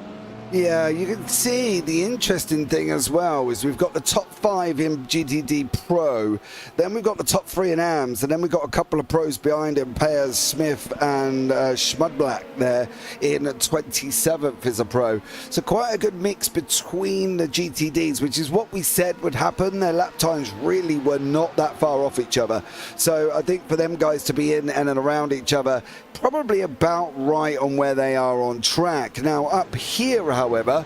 Yeah, you can see the interesting thing as well is we've got the top 5 in GTD Pro, then we've got the top 3 in AMS, and then we've got a couple of pros behind him, Payers, Smith and Schmudblack there in 27th as a pro. So quite a good mix between the GTDs, which is what we said would happen. Their lap times really were not that far off each other. So I think for them guys to be in and around each other, probably about right on where they are on track. Now up here, however,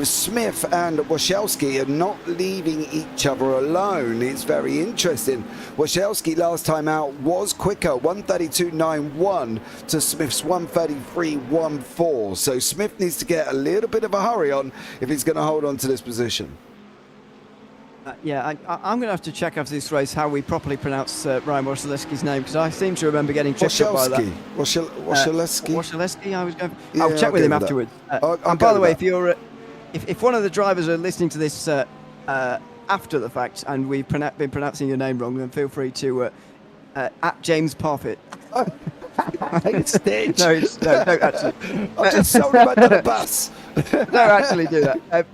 Smith and Wasilewski are not leaving each other alone. It's very interesting. Wasilewski last time out was quicker, 132.91 to Smith's 133.14. So Smith needs to get a little bit of a hurry on if he's going to hold on to this position. I'm going to have to check after this race how we properly pronounce Ryan Wasilewski's name, because I seem to remember getting tripped up by that. Wasilewski, I was going. I'll check with him afterwards. And by the way, if one of the drivers are listening to this after the fact and we've been pronouncing your name wrong, then feel free to at James Parfitt. Stitch. No, actually. I've just sold him under the bus. No, actually do that.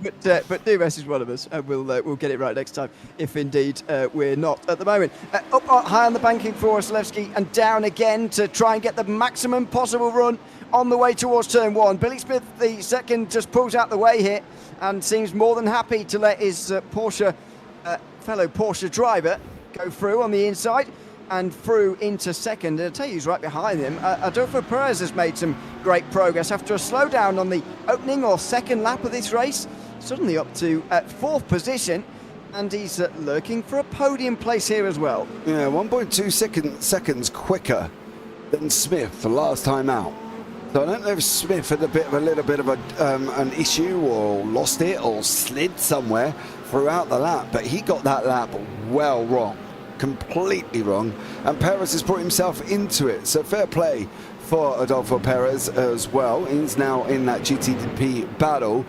But do message one of us, and we'll get it right next time, if indeed we're not at the moment. Up high on the banking for Wasilewski, and down again to try and get the maximum possible run on the way towards turn 1. Billy Smith, the second, just pulls out the way here and seems more than happy to let his fellow Porsche driver go through on the inside and through into second. I'll tell you who's right behind him. Adolfo Perez has made some great progress after a slowdown on the opening or second lap of this race. Suddenly up to 4th position, and he's lurking for a podium place here as well. Yeah, 1.2 seconds quicker than Smith the last time out. So I don't know if Smith had a little bit of an issue or lost it or slid somewhere throughout the lap, but he got that lap well wrong. Completely wrong, and Perez has brought himself into it, so fair play for Adolfo Perez as well. He's now in that GTP battle.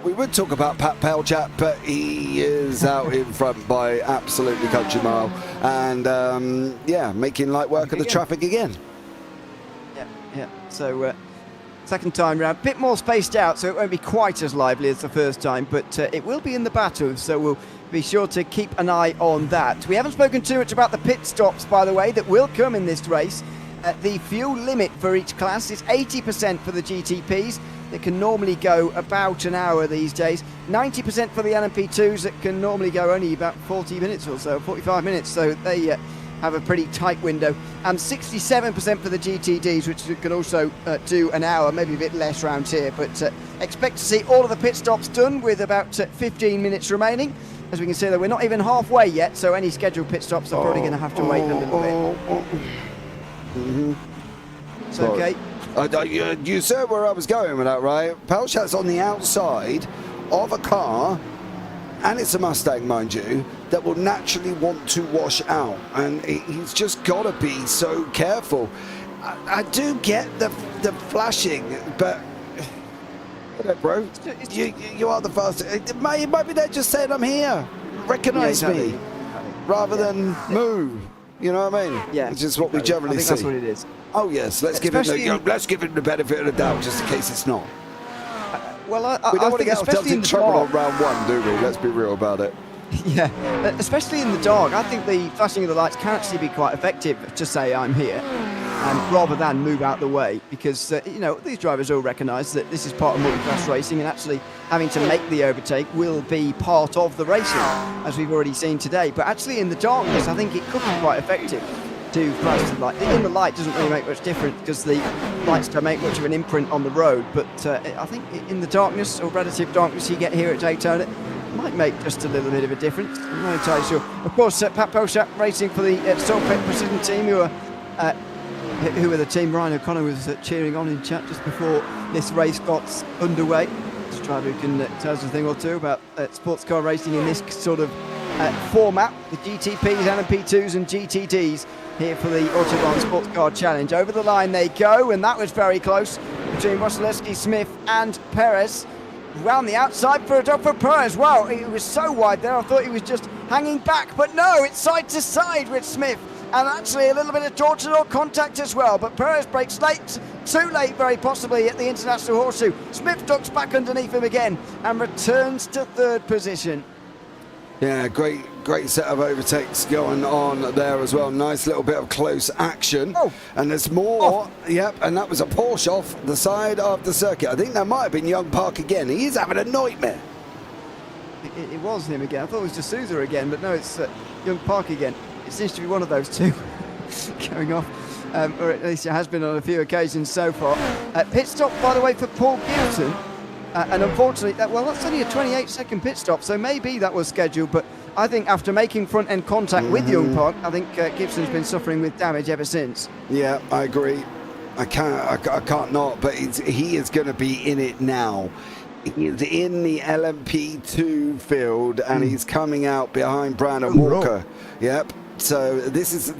We would talk about Pat Pelchat, but he is out in front by absolutely country mile, and making light work of the traffic again. Yeah. So second time round, a bit more spaced out, so it won't be quite as lively as the first time, but it will be in the battle, so we'll be sure to keep an eye on that. We haven't spoken too much about the pit stops, by the way, that will come in this race. The fuel limit for each class is 80% for the GTPs. They can normally go about an hour these days. 90% for the LMP2s that can normally go only about 40 minutes or so, 45 minutes. So they have a pretty tight window. And 67% for the GTDs, which can also do an hour, maybe a bit less round here. But expect to see all of the pit stops done with about 15 minutes remaining. As we can see, though, we're not even halfway yet, so any scheduled pit stops are probably going to have to wait a little bit. It's okay. You said where I was going with that, right? Pelchat's on the outside of a car, and it's a Mustang, mind you, that will naturally want to wash out, and he's just got to be so careful. I do get the flashing, but... bro, you are the fastest. Maybe they're just saying I'm here. Recognise me, rather than move. You know what I mean? Yeah. Which is what we generally see. That's what it is. Oh yes, let's give him the benefit of the doubt, just in case it's not. We don't want to get ourselves in trouble on round 1, do we? Let's be real about it. Yeah, especially in the dark. I think the flashing of the lights can actually be quite effective to say I'm here, rather than move out the way, because these drivers all recognise that this is part of multi-class racing, and actually having to make the overtake will be part of the racing, as we've already seen today. But actually in the darkness, I think it could be quite effective to flash the light. In the light doesn't really make much difference because the lights don't make much of an imprint on the road, but I think in the darkness, or relative darkness you get here at Daytona, might make just a little bit of a difference. I'm not entirely sure. Of course, Pat Pelchat racing for the Solpec Precision team, who are who were the team. Ryan O'Connor was cheering on in chat just before this race got underway. Strider can tell us a thing or two about sports car racing in this sort of format, the GTPs, LMP2s and GTDs here for the Autobahn Sports Car Challenge. Over the line they go, and that was very close between Wasilewski, Smith and Perez. Round the outside for Perez. Wow, it was so wide there, I thought he was just hanging back, but no, it's side to side with Smith, and actually a little bit of torture or contact as well, but Perez breaks late, too late very possibly at the International Horseshoe. Smith ducks back underneath him again and returns to third position. Yeah, great set of overtakes going on there as well. Nice little bit of close action. Oh. And there's more. Oh. Yep, and that was a Porsche off the side of the circuit. I think that might have been Young Park again. He is having a nightmare. It was him again. I thought it was D'Souza again, but no, it's Young Park again. It seems to be one of those two going off, or at least it has been on a few occasions so far. Pit stop, by the way, for Paul Gibson. And unfortunately, that's only a 28-second pit stop, so maybe that was scheduled, but I think after making front-end contact with Young Park, I think Gibson's been suffering with damage ever since. Yeah, I agree. I can't not, but he is going to be in it now. He's in the LMP2 field, and he's coming out behind Brandon Walker. Yep. So this is,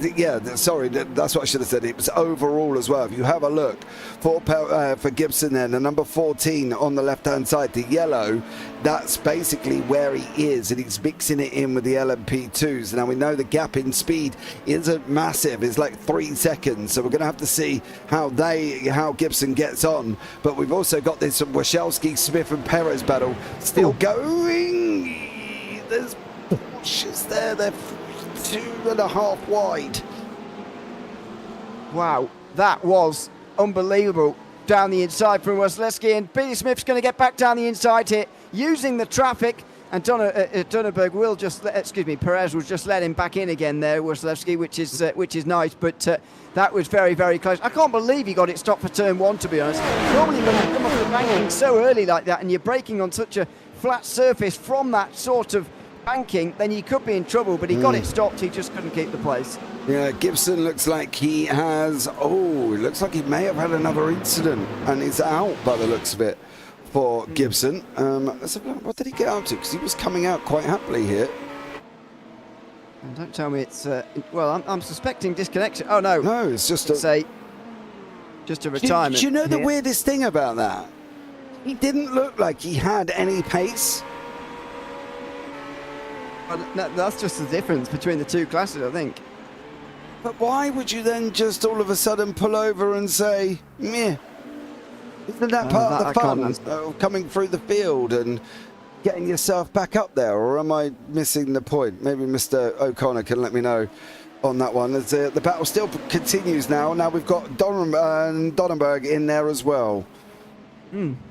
sorry, that's what I should have said. It was overall as well. If you have a look for Gibson then, the number 14 on the left-hand side, the yellow, that's basically where he is, and he's mixing it in with the LMP2s. Now we know the gap in speed isn't massive. It's like 3 seconds. So we're going to have to see how Gibson gets on. But we've also got this Wasilewski, Smith and Perez battle still going. There's Porsches there. They're 2.5 wide. Wow, that was unbelievable. Down the inside from Wasilewski, and Billy Smith's going to get back down the inside here using the traffic, and Dunneberg will just Perez will just let him back in again there, Wasilewski, which is nice, but that was very, very close. I can't believe he got it stopped for turn 1, to be honest. Normally when you come off the banking so early like that and you're braking on such a flat surface from that sort of banking, then you could be in trouble, but he got it stopped. He just couldn't keep the place. Yeah, Gibson looks like he has, it looks like he may have had another incident and he's out by the looks of it for Gibson. Let's have a look. What did he get up to? Because he was coming out quite happily here. And don't tell me it's, I'm suspecting disconnection. Oh no. No, it's just just a retirement. Do you know the weirdest thing about that? He didn't look like he had any pace. That's just the difference between the two classes, I think. But why would you then just all of a sudden pull over and say, meh? Isn't that part of the fun of coming through the field and getting yourself back up there? Or am I missing the point? Maybe Mr. O'Connor can let me know on that one. As the battle still continues now. Now we've got Donnenberg in there as well.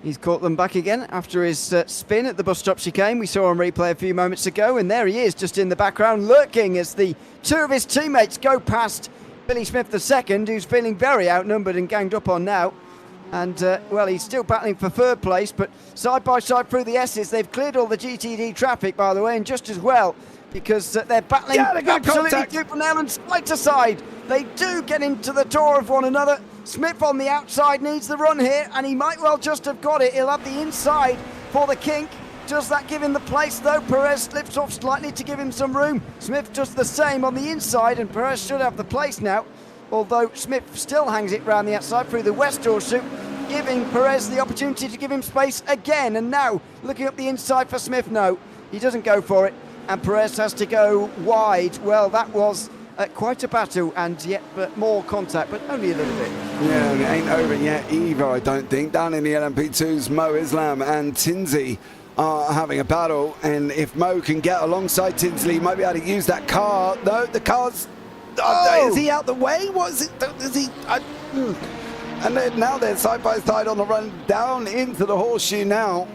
He's caught them back again after his spin at the bus stop chicane. We saw on replay a few moments ago, and there he is just in the background lurking as the two of his teammates go past Billy Smith II, who's feeling very outnumbered and ganged up on now. And, he's still battling for third place, but side by side through the S's, they've cleared all the GTD traffic, by the way, and just as well, because they're battling absolutely tooth and nail and side to side. They do get into the door of one another. Smith on the outside needs the run here, and he might well just have got it. He'll have the inside for the kink. Does that give him the place, though? Perez slips off slightly to give him some room. Smith does the same on the inside, and Perez should have the place now, although Smith still hangs it round the outside through the west horseshoe, giving Perez the opportunity to give him space again. And now, looking up the inside for Smith, no, he doesn't go for it, and Perez has to go wide. Well, that was quite a battle, and yet more contact, but only a little bit. Yeah, and it ain't over yet either, I don't think. Down in the LMP2s, Mo Islam and Tinsley are having a battle, and if Mo can get alongside Tinsley, he might be able to use that car. No, the car's... is he out the way? What is it? Is he... And then now they're side by side on the run down into the horseshoe now.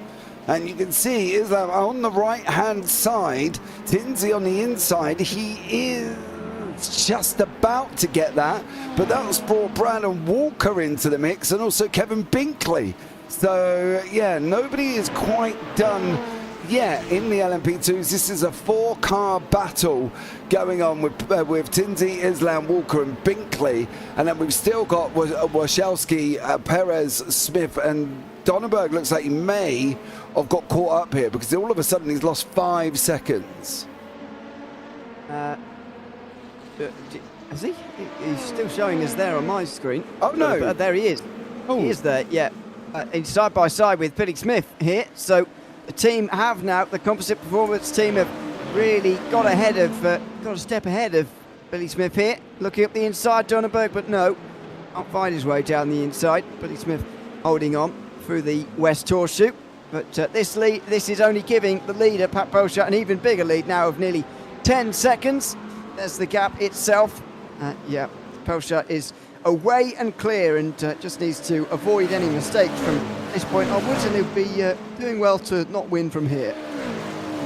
And you can see Islam on the right-hand side, Tinsley on the inside. He is just about to get that, but that's brought Brandon Walker into the mix and also Kevin Binkley. So, yeah, nobody is quite done Yeah, in the LMP2s, this is a 4-car battle going on with Tinsley, Islam, Walker and Binkley. And then we've still got Wasilewski, Perez, Smith and Donenberg. Looks like he may have got caught up here because all of a sudden he's lost 5 seconds. Is he? He's still showing us there on my screen. Oh, no. There he is. Oh. He is there, yeah. He's side by side with Billy Smith here. So the team have now, the composite performance team have really got ahead of, got a step ahead of Billy Smith here. Looking up the inside, Donenberg, but no, can't find his way down the inside. Billy Smith holding on through the West Horseshoe. But this is only giving the leader, Pat Pelchat, an even bigger lead now of nearly 10 seconds. There's the gap itself. Yeah, Pelchat is away and clear and just needs to avoid any mistakes from this point onwards, and he'll be doing well to not win from here.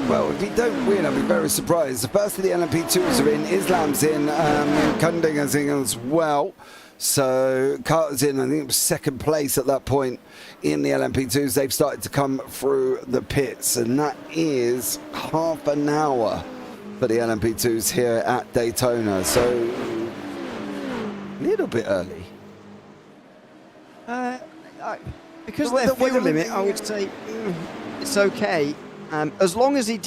Well, if he don't win, I'll be very surprised. The first of the LMP2s are in, Islam's in, Kundinger's in as well. So Carter's in, I think it was second place at that point in the LMP2s. They've started to come through the pits, and that is half an hour for the LMP2s here at Daytona. So a little bit early. Because of their fuel limit, I would say it's okay. As long as he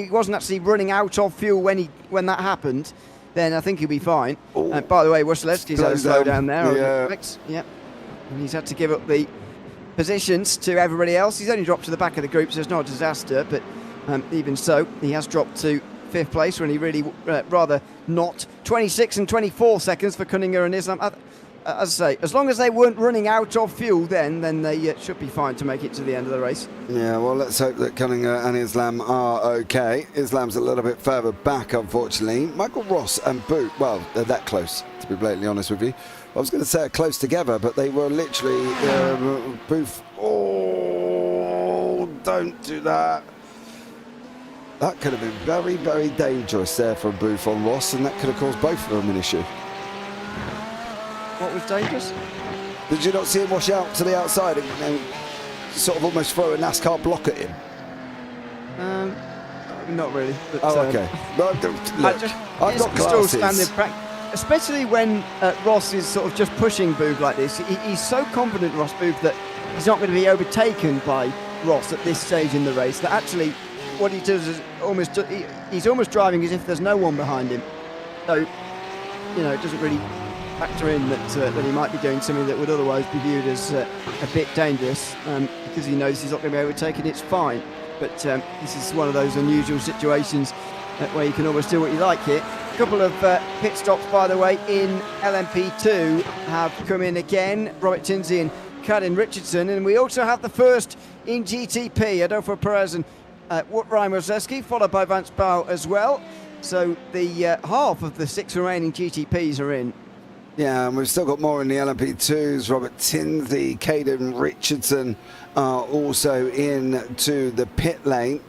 wasn't actually running out of fuel when that happened, then I think he'll be fine. By the way, Wasilewski's had a slow down there. Yeah. Yep. And he's had to give up the positions to everybody else. He's only dropped to the back of the group, so it's not a disaster. But even so, he has dropped to 5th place when he really rather not. 26 and 24 seconds for Kundinger and Islam. As I say, as long as they weren't running out of fuel then they should be fine to make it to the end of the race. Yeah, well, let's hope that Kundinger and Islam are okay. Islam's a little bit further back, unfortunately. Michael Ross and Boot, well, they're that close, to be blatantly honest with you. I was going to say close together, but they were literally Booth. Oh, don't do that. That could have been very, very dangerous there from Booth on Ross, and that could have caused both of them an issue. What was dangerous? Did you not see him wash out to the outside and sort of almost throw a NASCAR block at him? Not really. But, okay. No, look, I've got glasses. Especially when Ross is sort of just pushing Booth like this. He's so confident, Ross Booth, that he's not going to be overtaken by Ross at this stage in the race. That actually, what he does is he's almost driving as if there's no one behind him. So, it doesn't really factor in that he might be doing something that would otherwise be viewed as a bit dangerous, because he knows he's not going to be overtaken. It's fine, but this is one of those unusual situations where you can almost do what you like here. A couple of pit stops, by the way, in LMP2 have come in again. Robert Tinsley and Cadden Richardson, and we also have the first in GTP. Adolfo Perez and Ryan Wasilewski, followed by Vance Bow as well. So the half of the 6 remaining GTPs are in. Yeah, and we've still got more in the LMP2s. Robert Tinsley, Caden Richardson are also into the pit lane.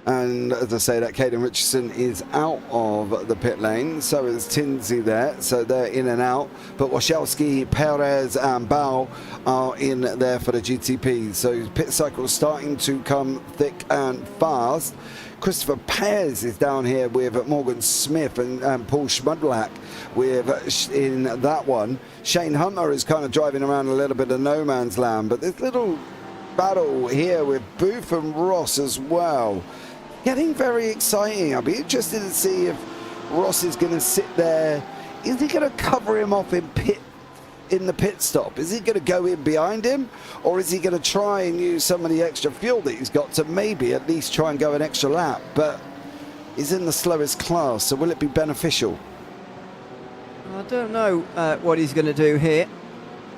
And as I say, that Caden Richardson is out of the pit lane. So is Tinsley there. So they're in and out. But Wasilewski, Perez and Bow are in there for the GTP. So pit cycle starting to come thick and fast. Christopher Perez is down here with Morgan Smith and Paul Schmudlack in that one. Shane Hunter is kind of driving around a little bit of no man's land, but this little battle here with Booth and Ross as well, getting very exciting. I'll be interested to see if Ross is going to sit there. Is he going to cover him off in the pit stop? Is he going to go in behind him, or is he going to try and use some of the extra fuel that he's got to maybe at least try and go an extra lap? But he's in the slowest class, so will it be beneficial? I don't know what he's going to do here.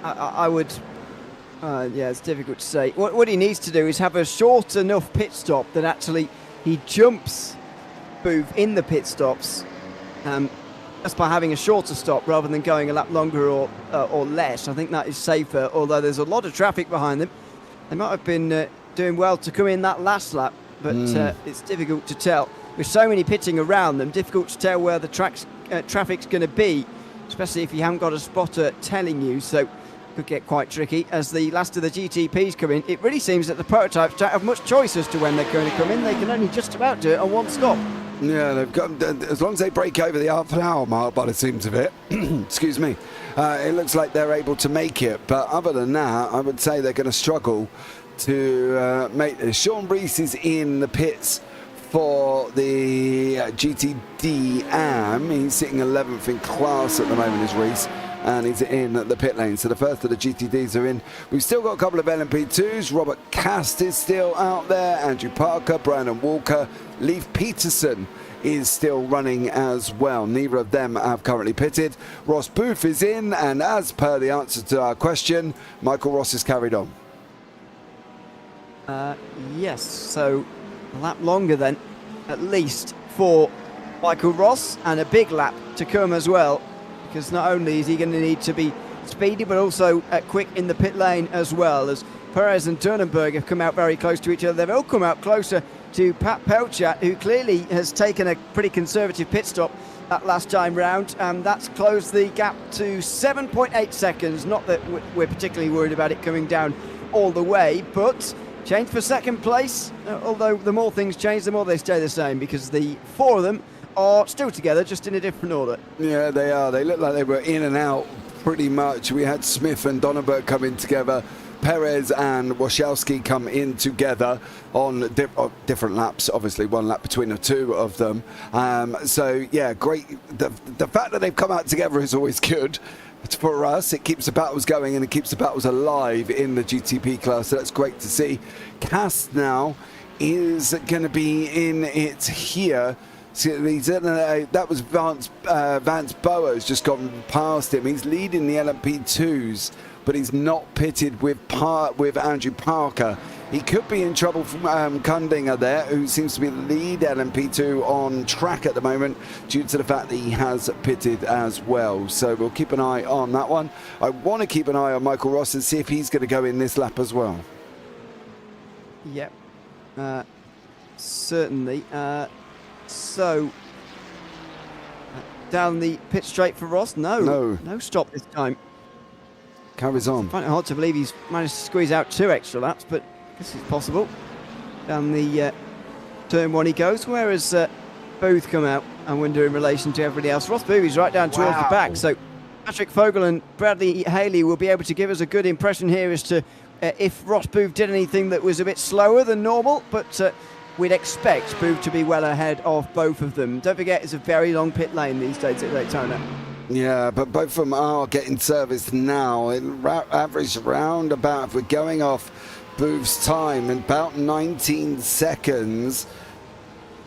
I would yeah, it's difficult to say. What he needs to do is have a short enough pit stop that actually he jumps Booth in the pit stops. That's by having a shorter stop rather than going a lap longer or less. I think that is safer, although there's a lot of traffic behind them. They might have been doing well to come in that last lap, but it's difficult to tell. With so many pitting around them, difficult to tell where the traffic's going to be, especially if you haven't got a spotter telling you. So could get quite tricky as the last of the GTPs come in. It really seems that the prototypes don't have much choice as to when they're going to come in. They can only just about do it on one stop. Yeah, they've got, as long as they break over the half an hour mark by the seams of it, excuse me, it looks like they're able to make it. But other than that, I would say they're going to struggle to make this. Sean Brees is in the pits for the GTD AM. He's sitting 11th in class at the moment, is Reese, and he's in the pit lane. So the first of the GTDs are in. We've still got a couple of LMP2s. Robert Cast is still out there. Andrew Parker, Brandon Walker, Leif Peterson is still running as well. Neither of them have currently pitted. Ross Booth is in, and as per the answer to our question, Michael Ross is carried on. Yes, so a lap longer then, at least for Michael Ross, and a big lap to come as well, because not only is he going to need to be speedy, but also quick in the pit lane as well, as Perez and Turnenberg have come out very close to each other. They've all come out closer to Pat Pelchat, who clearly has taken a pretty conservative pit stop that last time round, and that's closed the gap to 7.8 seconds. Not that we're particularly worried about it coming down all the way, but change for second place, although the more things change, the more they stay the same, because the four of them are still together, just in a different order. Yeah, they are. They look like they were in and out pretty much. We had Smith and Donenberg coming together. Perez and Wachowski come in together on different laps, obviously one lap between the two of them. So, yeah, great. The fact that they've come out together is always good. For us, it keeps the battles going and it keeps the battles alive in the GTP class, so that's great to see. Cass now is going to be in it here. So that was Vance Boas just gone past him. He's leading the LMP2s, but he's not pitted with Andrew Parker. He could be in trouble from Kundinger there, who seems to be the lead LMP2 on track at the moment due to the fact that he has pitted as well. So we'll keep an eye on that one. I want to keep an eye on Michael Ross and see if he's going to go in this lap as well. Yep, certainly. So down the pit straight for Ross. No stop this time. Carries on. I find it hard to believe he's managed to squeeze out 2 extra laps, but this is possible. Down the turn 1 he goes, whereas Booth come out, I wonder, in relation to everybody else. Ross Booth is right down towards the back, so Patrick Fogel and Bradley Haley will be able to give us a good impression here as to if Ross Booth did anything that was a bit slower than normal, but we'd expect Booth to be well ahead of both of them. Don't forget, it's a very long pit lane these days at Daytona. Yeah, but both of them are getting serviced now. Average round about, if we're going off Booth's time, in about 19 seconds.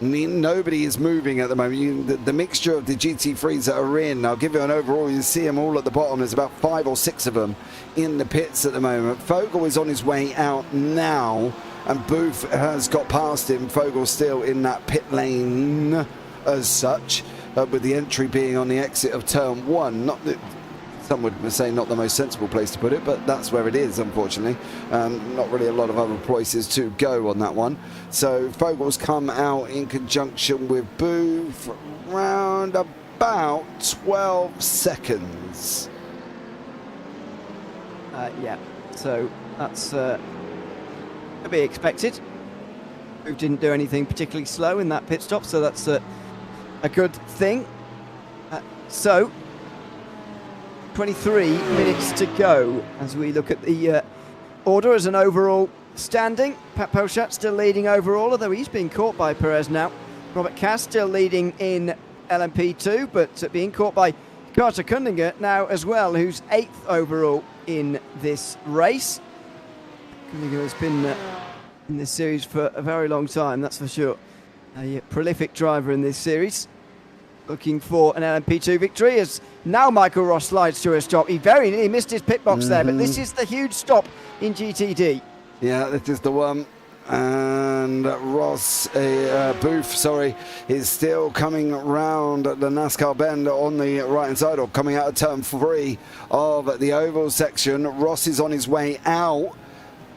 Nobody is moving at the moment. The mixture of the GT3s that are in, I'll give you an overall, you see them all at the bottom. There's about 5 or 6 of them in the pits at the moment. Fogel is on his way out now, and Booth has got past him. Fogel's still in that pit lane as such, with the entry being on the exit of turn 1. Not that some would say not the most sensible place to put it, but that's where it is, unfortunately. Not really a lot of other places to go on that one. So Fogel's come out in conjunction with Booth round about 12 seconds. Yeah, so that's to be expected. Booth didn't do anything particularly slow in that pit stop, so that's a good thing. So 23 minutes to go as we look at the order as an overall standing. Pat Pelchat still leading overall, although he's being caught by Perez now. Robert Cass still leading in LMP2, but being caught by Carter Kundinger now as well, who's 8th overall in this race. Kundinger has been in this series for a very long time, that's for sure. A prolific driver in this series. Looking for an LMP2 victory as now Michael Ross slides to a stop. He very nearly missed his pit box there, but this is the huge stop in GTD. Yeah, this is the one. And Booth, is still coming round the NASCAR bend on the right-hand side, or coming out of turn 3 of the oval section. Ross is on his way out,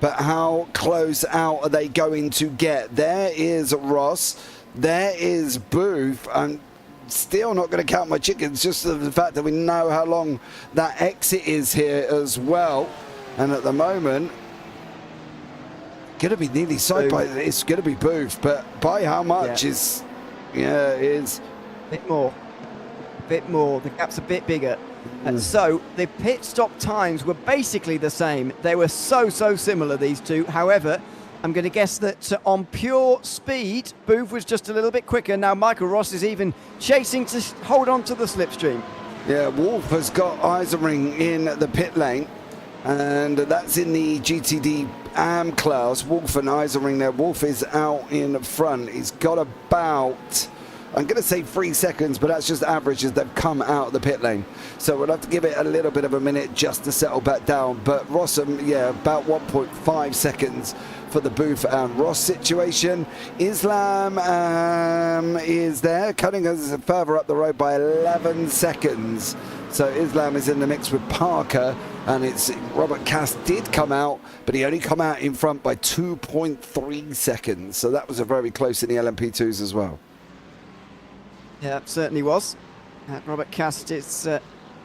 but how close out are they going to get? There is Ross. There is Booth. And still not going to count my chickens, just the fact that we know how long that exit is here as well. And at the moment, going to be nearly side by, it's going to be Booth, but by how much is bit more. The gap's a bit bigger. And so the pit stop times were basically the same. They were so similar, these two. However, I'm going to guess that on pure speed, Booth was just a little bit quicker. Now Michael Ross is even chasing to hold on to the slipstream. Yeah, Wolf has got Isering in the pit lane, and that's in the GTD AM class. Wolf and Isering there. Wolf is out in front. He's got about, I'm going to say 3 seconds, but that's just average as they've come out of the pit lane. So we'll have to give it a little bit of a minute just to settle back down. But Rossum, about 1.5 seconds for the Booth and Ross situation. Islam is there, cutting us further up the road by 11 seconds. So Islam is in the mix with Parker, and it's Robert Cass did come out, but he only come out in front by 2.3 seconds. So that was a very close in the LMP2s as well. Yeah, it certainly was. Robert Cast is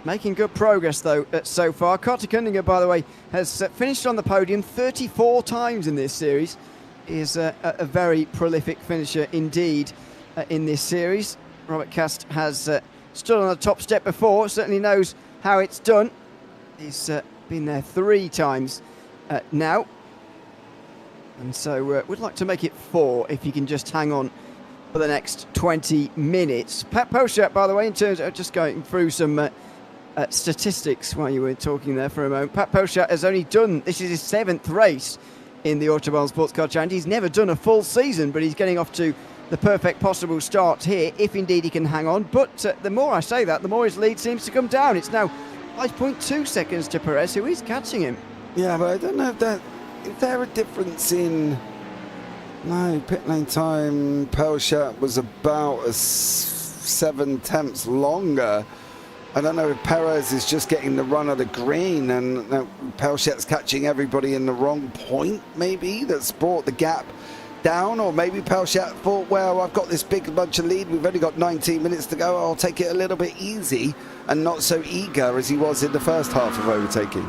making good progress, though, so far. Carter Cunningham, by the way, has finished on the podium 34 times in this series. He is a very prolific finisher indeed in this series. Robert Cast has stood on the top step before, certainly knows how it's done. He's been there 3 times now. And so we'd like to make it 4 if you can just hang on for the next 20 minutes. Pat Poshat, by the way, in terms of just going through some statistics while you were talking there for a moment. Pat Poshat has only done, this is his 7th race in the Autobahn Sportscar Challenge. He's never done a full season, but he's getting off to the perfect possible start here, if indeed he can hang on. But the more I say that, the more his lead seems to come down. It's now 5.2 seconds to Perez, who is catching him. Yeah, but I don't know if is there a difference in... No, pit lane time, Poshat was about 7/10 longer. I don't know if Perez is just getting the run of the green and Poshat's catching everybody in the wrong point, maybe, that's brought the gap down. Or maybe Poshat thought, well, I've got this big bunch of lead, we've only got 19 minutes to go, I'll take it a little bit easy, and not so eager as he was in the first half of overtaking.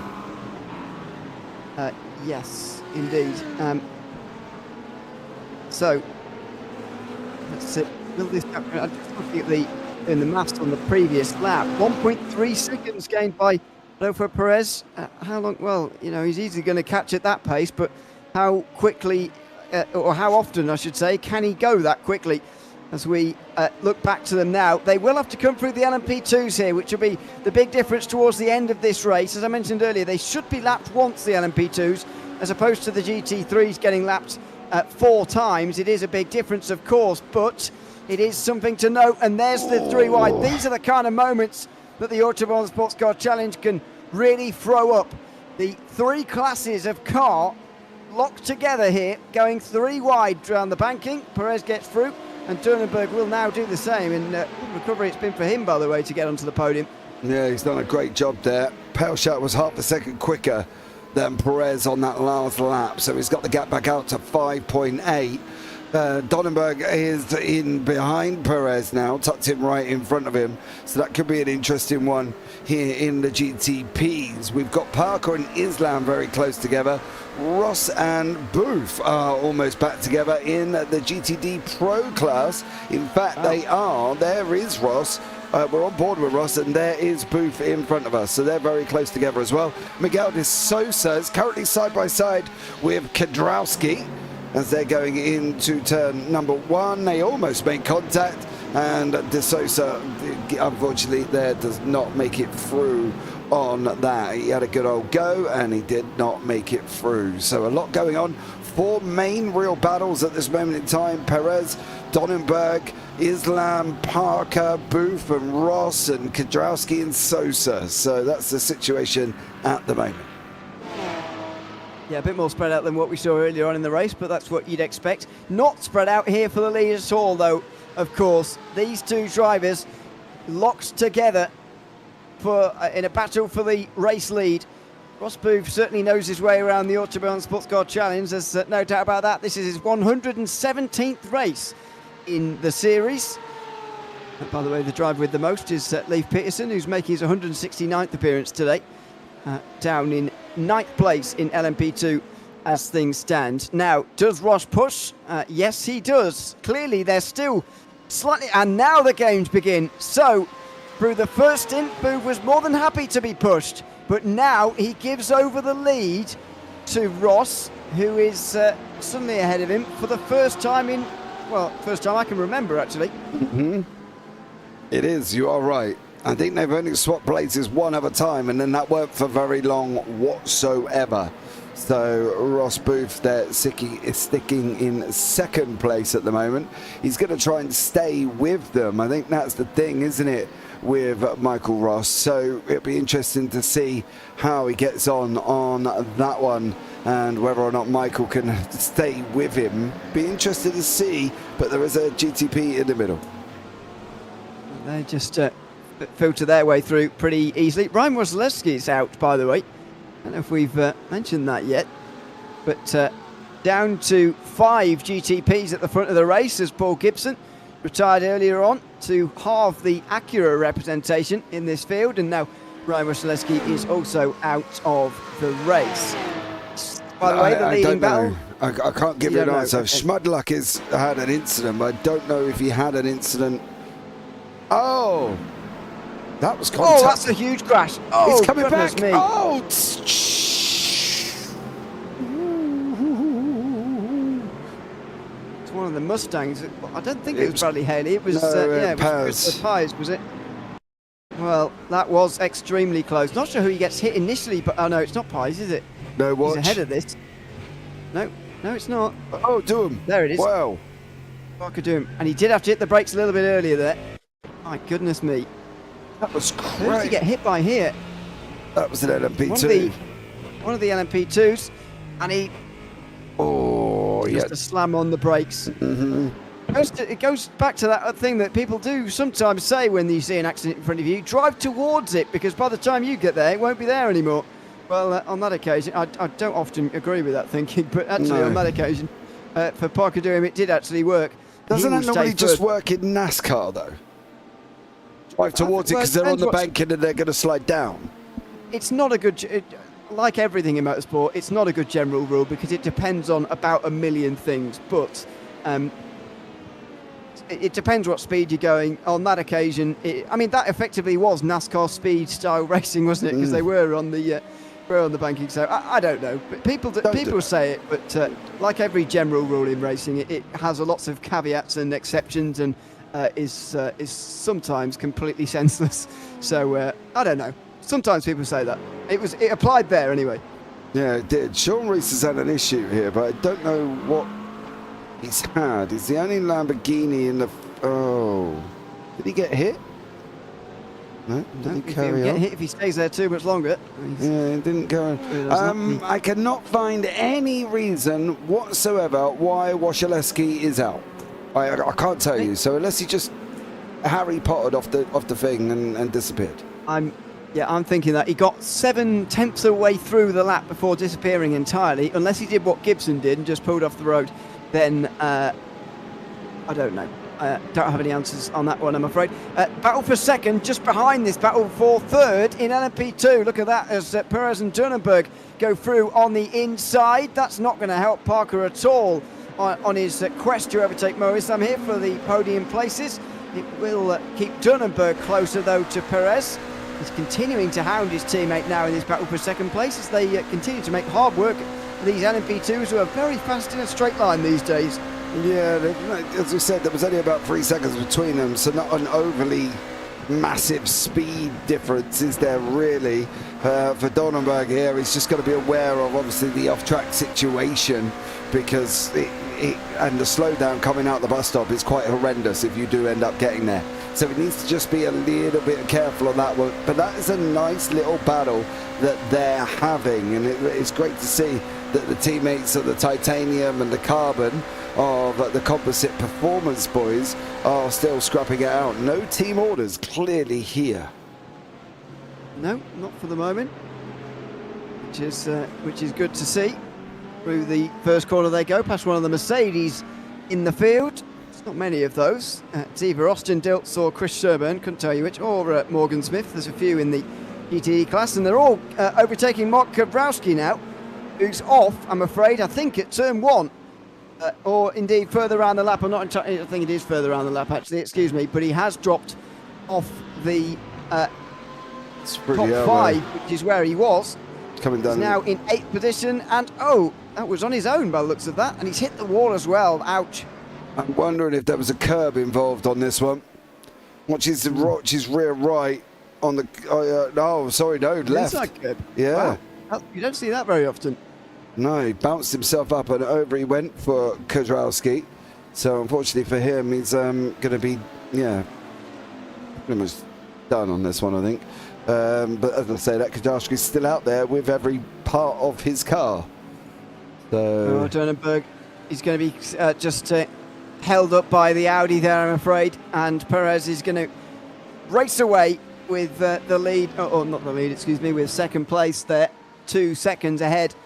Yes, indeed. So, let's see. I'm just looking at in the maths on the previous lap. 1.3 seconds gained by Adolfo Perez. How long? Well, he's easily going to catch at that pace, but how quickly, or how often, I should say, can he go that quickly? As we look back to them now, they will have to come through the LMP2s here, which will be the big difference towards the end of this race. As I mentioned earlier, they should be lapped once, the LMP2s, as opposed to the GT3s getting lapped 4 times. It is a big difference, of course, but it is something to note. And there's the 3 wide. These are the kind of moments that the Autobahn Sports Car Challenge can really throw up. The 3 classes of car locked together here, going 3 wide around the banking. Perez gets through, and Durnenberg will now do the same. And good recovery it's been for him, by the way, to get onto the podium. Yeah, he's done a great job there. Poshat was half a second quicker than Perez on that last lap, so he's got the gap back out to 5.8. Donnenberg is in behind Perez now, tucked him right in front of him, so that could be an interesting one here in the GTPs. We've got Parker and Islam very close together. Ross and Booth are almost back together in the GTD Pro class. In fact, they are. There is Ross. We're on board with Ross, and there is Booth in front of us, so they're very close together as well. Miguel de Sosa is currently side by side with Kedrowski as they're going into turn number 1. They almost make contact, and de Sosa, unfortunately, there does not make it through on that. He had a good old go, and he did not make it through. So a lot going on. 4 main real battles at this moment in time. Perez, Donnenberg, Islam, Parker, Booth and Ross, and Kedrowski and Sosa. So that's the situation at the moment. Yeah, a bit more spread out than what we saw earlier on in the race, but that's what you'd expect. Not spread out here for the lead at all, though, of course. These 2 drivers locked together in a battle for the race lead. Ross Booth certainly knows his way around the Autobahn Sports Car Challenge. There's no doubt about that. This is his 117th race in the series. By the way, the driver with the most is Leif Peterson, who's making his 169th appearance today, down in 9th place in LMP2 as things stand. Now, does Ross push? Yes, he does. Clearly, they're still slightly... And now the games begin. So, through the first stint, Booth was more than happy to be pushed. But now he gives over the lead to Ross, who is suddenly ahead of him for the first time in... Well, first time I can remember, actually. Mm-hmm. It is, you are right. I think they've only swapped places one other time, and then that weren't for very long whatsoever. So Ross Booth there is sticking in second place at the moment. He's going to try and stay with them. I think that's the thing, isn't it, with Michael Ross? So it'll be interesting to see how he gets on that one and whether or not Michael can stay with him. Be interested to see, but there is a GTP in the middle. They just filter their way through pretty easily. Ryan Wasilewski is out, by the way. I don't know if we've mentioned that yet. But down to 5 GTPs at the front of the race as Paul Gibson retired earlier on to halve the Acura representation in this field. And now Ryan Wasilewski is also out of the race. By the way, the leading battle... I can't give you an answer. Schmudluck has had an incident, but I don't know if he had an incident... Oh, that was contact. Oh, that's a huge crash. Oh, he's coming back. Me. Oh, it's one of the Mustangs. I don't think it was Bradley Haley. It was it was Pies, was it? Well, that was extremely close. Not sure who he gets hit initially, but oh no, it's not Pies, is it? No, watch. He's ahead of this. No, it's not. Oh, Doom. There it is. Wow. Parker Doom, and he did have to hit the brakes a little bit earlier there. My goodness me. That was great. Who did he get hit by here? That was an LMP2. One of the LMP2s, and he... Oh, yeah. Just a slam on the brakes. Mm-hmm. It goes back to that thing that people do sometimes say when you see an accident in front of you. Drive towards it, because by the time you get there, it won't be there anymore. Well, on that occasion, I don't often agree with that thinking, but actually on that occasion, for Parker Doom, it did actually work. Doesn't that normally just work in NASCAR, though? Drive towards it because they're on the bank and then they're going to slide down. It's not a good... like everything in motorsport, it's not a good general rule because it depends on about a million things. But it depends what speed you're going. On that occasion, I mean, that effectively was NASCAR speed style racing, wasn't it? Because they were on the banking. So I don't know. But people say it. But like every general rule in racing, it has lots of caveats and exceptions and is sometimes completely senseless. So I don't know. Sometimes people say that. It applied there anyway. Yeah, it did. Sean Rees has had an issue here, but I don't know what he's had. He's the only Lamborghini in the... Oh. Did he get hit? No, didn't he carry on? Get hit if he stays there too much longer. Yeah, it didn't go on. I cannot find any reason whatsoever why Wasilewski is out. I can't tell you. So unless he just Harry Pottered off the thing and disappeared. I'm thinking that he got 7/10 of the way through the lap before disappearing entirely. Unless he did what Gibson did and just pulled off the road, then I don't know. Don't have any answers on that one, I'm afraid. Battle for second, just behind this battle for third in LMP2. Look at that as Perez and Durnenberg go through on the inside. That's not going to help Parker at all on his quest to overtake Morris. I'm here for the podium places. It will keep Durnenberg closer, though, to Perez. He's continuing to hound his teammate now in this battle for second place as they continue to make hard work of these LMP2s who are very fast in a straight line these days. Yeah, as we said, there was only about 3 seconds between them, so not an overly massive speed difference is there really for Durnenberg here. He's just got to be aware of obviously the off-track situation because and the slowdown coming out the bus stop is quite horrendous if you do end up getting there. So he needs to just be a little bit careful on that one. But that is a nice little battle that they're having. And it's great to see that the teammates of the titanium and the carbon of the composite performance boys are still scrapping it out. No team orders clearly here. No, not for the moment. Which is good to see. Through the first corner they go, past one of the Mercedes in the field. Not many of those. It's either Austin Dilts or Chris Sherburn, couldn't tell you which, or Morgan Smith. There's a few in the GTE class, and they're all overtaking Mark Kabrowski now, who's off, I'm afraid, I think at turn 1. Or indeed further around the lap. I'm not entirely, I think it is further around the lap actually, excuse me, but he has dropped off the top 5, which is where he was. Coming down. He's now in 8th position, and oh, that was on his own by the looks of that, and he's hit the wall as well. Ouch. I'm wondering if there was a curb involved on this one. Watch his rear right on the. Left. Inside curb. Yeah. Wow. You don't see that very often. No, he bounced himself up and over he went for Kadralski. So unfortunately for him, he's going to be, pretty much done on this one, I think. But as I say, that Kadralski's still out there with every part of his car. So Durnenberg, he's going to be just held up by the Audi there, I'm afraid. And Perez is going to race away with the lead, or not the lead, excuse me, with second place there, 2 seconds ahead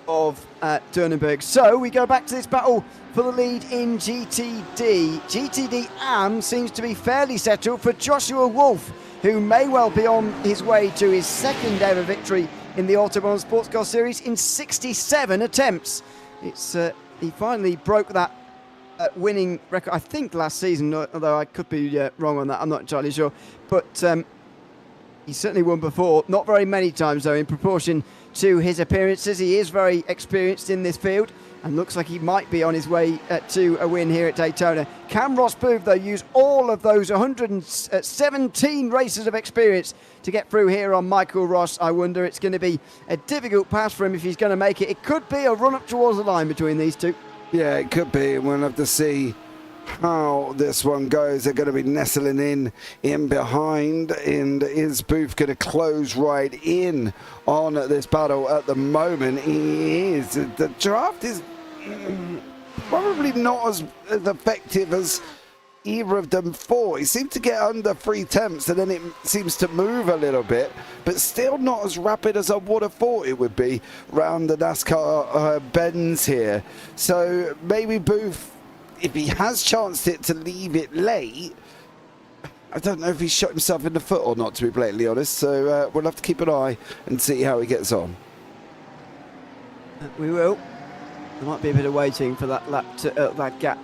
of Durnenberg. So we go back to this battle for the lead in GTD. GTD AM seems to be fairly settled for Joshua Wolf, who may well be on his way to his second ever victory in the Autobahn Sportscar Series in 67 attempts. It's he finally broke that winning record, I think last season, although I could be wrong on that, I'm not entirely sure. But he certainly won before, not very many times though, in proportion to his appearances. He is very experienced in this field and looks like he might be on his way to a win here at Daytona. Can Ross Booth, though, use all of those 117 races of experience to get through here on Michael Ross? I wonder. It's going to be a difficult pass for him if he's going to make it. It could be a run up towards the line between these two. yeah, it could be. We'll have to see how this one goes. They're going to be nestling in behind, and is Booth going to close right in on this battle at the moment? He is. The draft is probably not as effective as either of them thought. He seemed to get under 3 attempts and then it seems to move a little bit, but still not as rapid as I would have thought it would be round the NASCAR bends here. So maybe Booth, if he has chanced it to leave it late, I don't know if he shot himself in the foot or not, to be blatantly honest. So we'll have to keep an eye and see how he gets on. We will. There might be a bit of waiting for that lap to, that gap.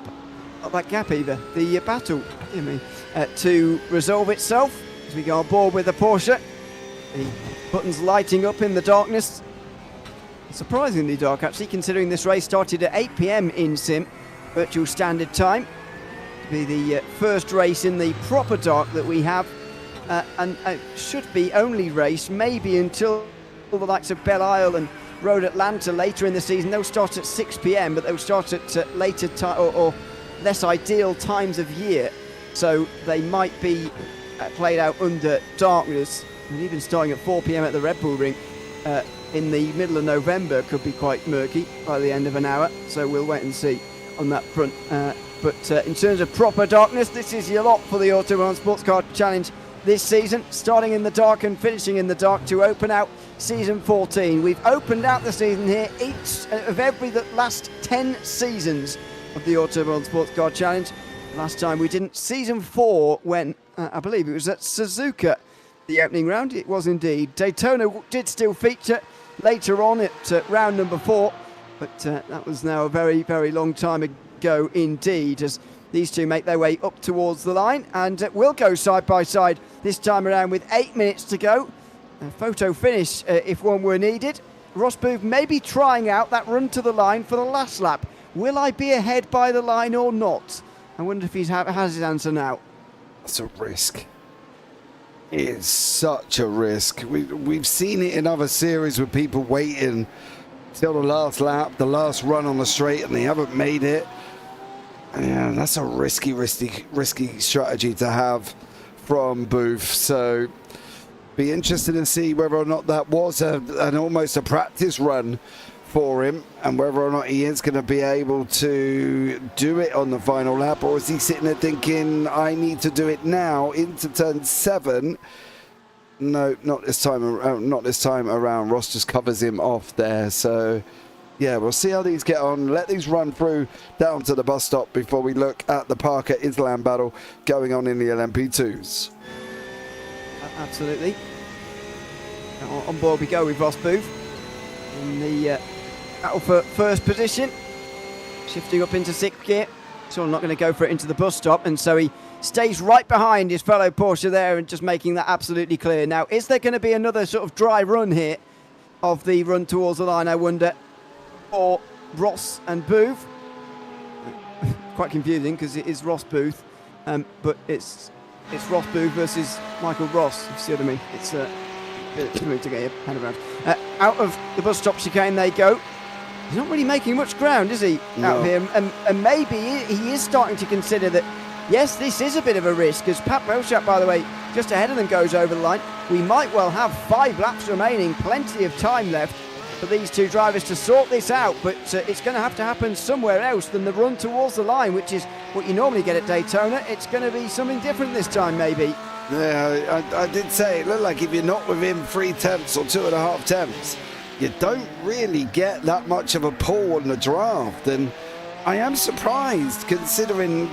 Not that gap either. The battle, to resolve itself as we go on board with the Porsche. The buttons lighting up in the darkness. Surprisingly dark, actually, considering this race started at 8 p.m. in Sim, virtual standard time. To be the first race in the proper dark that we have, and should be only race maybe until the likes of Belle Isle and Road Atlanta later in the season. They'll start at 6 p.m, but they'll start at later time or less ideal times of year, so they might be played out under darkness. And even starting at 4 p.m. at the Red Bull Ring in the middle of November could be quite murky by the end of an hour, so we'll wait and see on that front. But in terms of proper darkness, this is your lot for the Autobahn Sports Car Challenge this season, starting in the dark and finishing in the dark to open out season 14. We've opened out the season here each of the last 10 seasons of the Autobahn Sports Car Challenge. Last time we didn't. Season 4 when, I believe it was at Suzuka, the opening round. It was indeed. Daytona did still feature later on at round number 4, but that was now a very, very long time ago indeed, as these two make their way up towards the line, and we'll go side by side this time around with 8 minutes to go. A photo finish if one were needed. Ross Booth may be trying out that run to the line for the last lap. Will I be ahead by the line or not? I wonder if he has his answer now. That's a risk. It's such a risk. We've seen it in other series with people waiting till the last lap, the last run on the straight, and they haven't made it. Yeah, that's a risky strategy to have from Booth. So be interested to see whether or not that was an almost a practice run for him, and whether or not he is going to be able to do it on the final lap, or is he sitting there thinking, I need to do it now into turn 7? No, not this time around. Ross just covers him off there. So Yeah, we'll see how these get on. Let these run through down to the bus stop before we look at the Parker-Islam battle going on in the LMP2s. Absolutely. On board we go with Ross Booth in the battle for first position, shifting up into 6th gear. So I'm not going to go for it into the bus stop, and so he stays right behind his fellow Porsche there and just making that absolutely clear. Now, is there going to be another sort of dry run here of the run towards the line, I wonder, for Ross and Booth? Quite confusing because it is Ross Booth, but it's Ross Booth versus Michael Ross, if you see what I mean. It's to get your hand around. Out of the bus stop chicane they go. He's not really making much ground, is he, out here? And maybe he is starting to consider that, yes, this is a bit of a risk, as Pat Belshack, by the way, just ahead of them goes over the line. We might well have 5 laps remaining, plenty of time left for these two drivers to sort this out, but it's going to have to happen somewhere else than the run towards the line, which is what you normally get at Daytona. It's going to be something different this time, maybe. Yeah, I did say it looked like if you're not within 3 tenths or 2.5 tenths, you don't really get that much of a pull on the draft. And I am surprised, considering,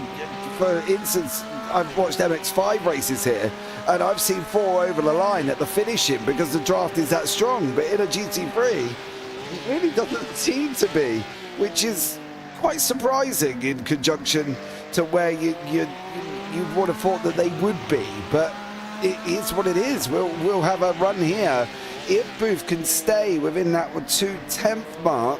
for instance, I've watched MX5 races here and I've seen 4 over the line at the finishing because the draft is that strong, but in a GT3 it really doesn't seem to be, which is quite surprising in conjunction to where you would have thought that they would be. But it is what it is. We'll have a run here. If Booth can stay within that 2/10 mark,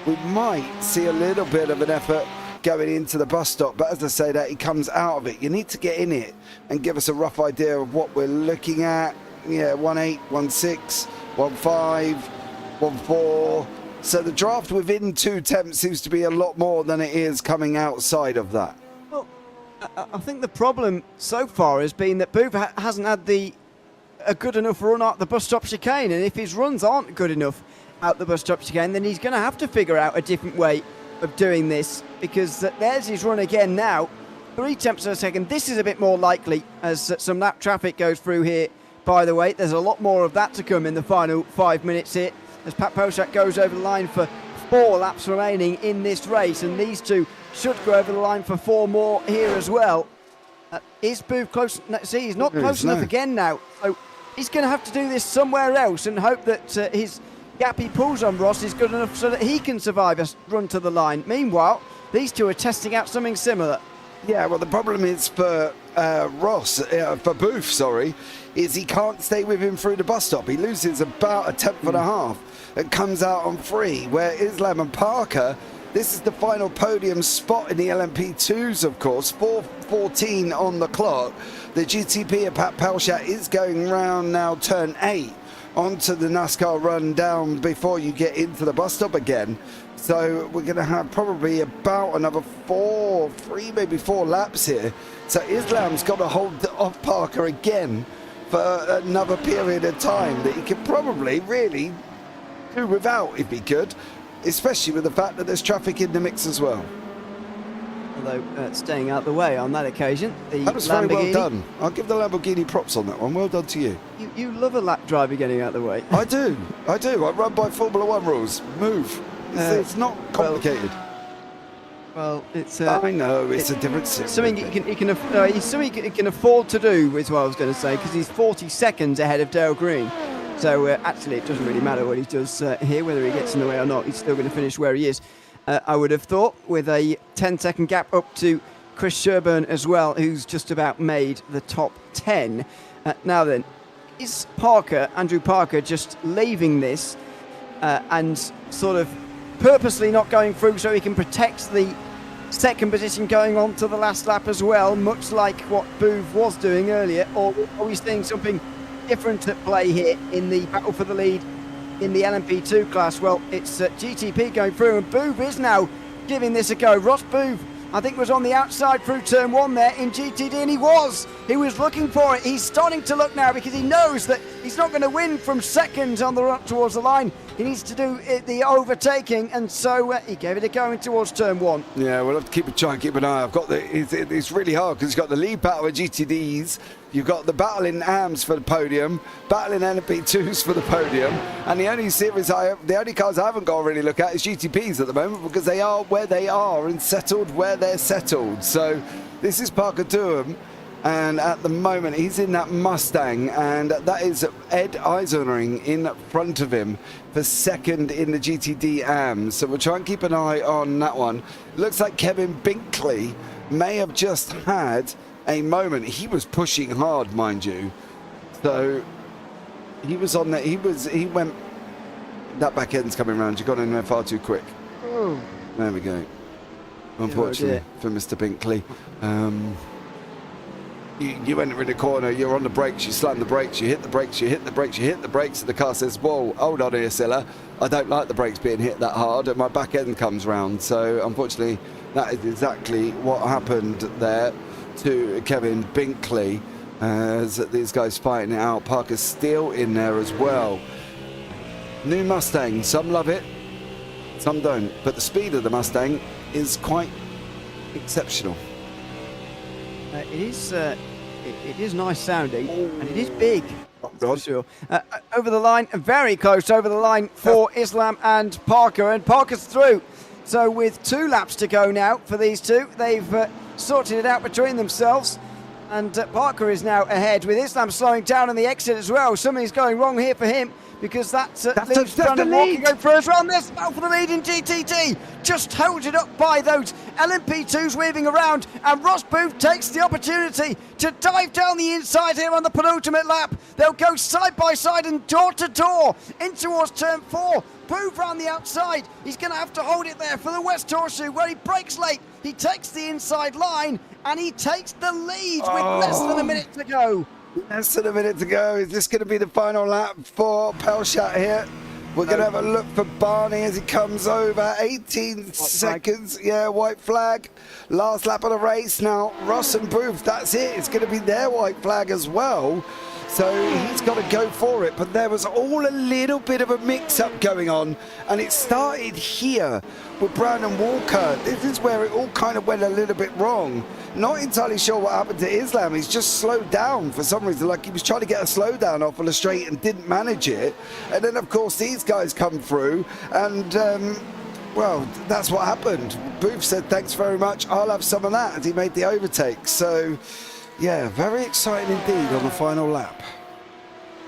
we might see a little bit of an effort going into the bus stop. But as I say, that he comes out of it, you need to get in it and give us a rough idea of what we're looking at. Yeah, 1.8, 1.6, 1.5, 1.4. So the draft within 2 tenths seems to be a lot more than it is coming outside of that. Well, I think the problem so far has been that Booth hasn't had a good enough run out the bus stop chicane, and if his runs aren't good enough out the bus stop chicane, then he's going to have to figure out a different way of doing this, because there's his run again now, 3 tenths of a second. This is a bit more likely as some lap traffic goes through here. By the way, there's a lot more of that to come in the final 5 minutes here as Pat Belshack goes over the line for 4 laps remaining in this race, and these two should go over the line for 4 more here as well. Is Booth close? See, he's not close enough again now, so he's going to have to do this somewhere else and hope that his gap he pulls on Ross is good enough so that he can survive a run to the line. Meanwhile, these two are testing out something similar. Yeah, well, the problem is for for Booth, sorry, is he can't stay with him through the bus stop. He loses about 1.5 tenths and comes out on 3, where Islam and Parker, this is the final podium spot in the LMP2s, of course, 4:14 on the clock. The GTP of Pat Belshack is going round now, turn 8, onto the NASCAR run down before you get into the bus stop again. So we're going to have probably about another 3, maybe 4 laps here. So Islam's got to hold off Parker again for another period of time that he could probably really do without if he could, especially with the fact that there's traffic in the mix as well. Although staying out the way on that occasion. That was very well done. I'll give the Lamborghini props on that one. Well done to you. You love a lap driver getting out the way. I do. I run by Formula 1 rules. Move. It's not complicated. Well, it's. I know it's a different system. Something he can afford to do is what I was going to say, because he's 40 seconds ahead of Dale Green. So actually, it doesn't really matter what he does here, whether he gets in the way or not. He's still going to finish where he is. I would have thought, with a 10-second gap up to Chris Sherburne as well, who's just about made the top 10. Now then, is Andrew Parker, just leaving this and sort of purposely not going through so he can protect the second position going on to the last lap as well, much like what Booth was doing earlier? Or are we seeing something different at play here in the battle for the lead in the LMP2 class? Well, it's GTP going through, and Booth is now giving this a go. Ross Booth, I think, was on the outside through turn 1 there in GTD, and he was. He was looking for it. He's starting to look now because he knows that he's not going to win from second on the run towards the line. He needs to do the overtaking, and so he gave it a go in towards turn 1. Yeah, we'll have to try and keep an eye. It's really hard because you've got the lead battle with GTDs, you've got the battle in AMS for the podium, battle in LMP2s for the podium, and the only cars I haven't got to really look at is GTPs at the moment because they are where they are and settled where they're settled. So this is Parker Durham. And at the moment, he's in that Mustang, and that is Ed Eisenring in front of him for second in the GTD AMS. So we'll try and keep an eye on that one. Looks like Kevin Binkley may have just had a moment. He was pushing hard, mind you. So he was on there. He went. That back end's coming around. You got in there far too quick. Oh. There we go. Unfortunately for Mr. Binkley. You enter in the corner, you're on the brakes, you slam the brakes, you hit the brakes, you hit the brakes, you hit the brakes, and the car says, whoa, hold on here, Silla. I don't like the brakes being hit that hard, and my back end comes round. So, unfortunately, that is exactly what happened there to Kevin Binkley as these guys fighting it out. Parker's still in there as well. New Mustang, some love it, some don't, but the speed of the Mustang is quite exceptional. It is nice sounding, and it is big. For sure. Over the line, very close over the line for Islam and Parker, and Parker's through. So with 2 laps to go now for these two, they've sorted it out between themselves, and Parker is now ahead with Islam slowing down on the exit as well. Something's going wrong here for him, because that leaves Brandon Walker go first round. This battle for the lead in GTT, just holds it up by those LMP2s weaving around, and Ross Booth takes the opportunity to dive down the inside here on the penultimate lap. They'll go side by side and door to door in towards turn 4. Booth round the outside. He's going to have to hold it there for the West Horseshoe, where he brakes late. He takes the inside line, and he takes the lead with less than a minute to go. Less than a minute to go. Is this going to be the final lap for Pelchat here? We're going to have a look for Barney as he comes over. 18 seconds. Yeah, white flag. Last lap of the race. Now, Ross and Booth, that's it. It's going to be their white flag as well. So he's got to go for it. But there was all a little bit of a mix-up going on. And it started here with Brandon Walker. This is where it all kind of went a little bit wrong. Not entirely sure what happened to Islam. He's just slowed down for some reason. Like he was trying to get a slowdown off on the straight and didn't manage it. And then, of course, these guys come through. And, well, that's what happened. Booth said, thanks very much. I'll have some of that as he made the overtake. So, yeah, very exciting indeed on the final lap.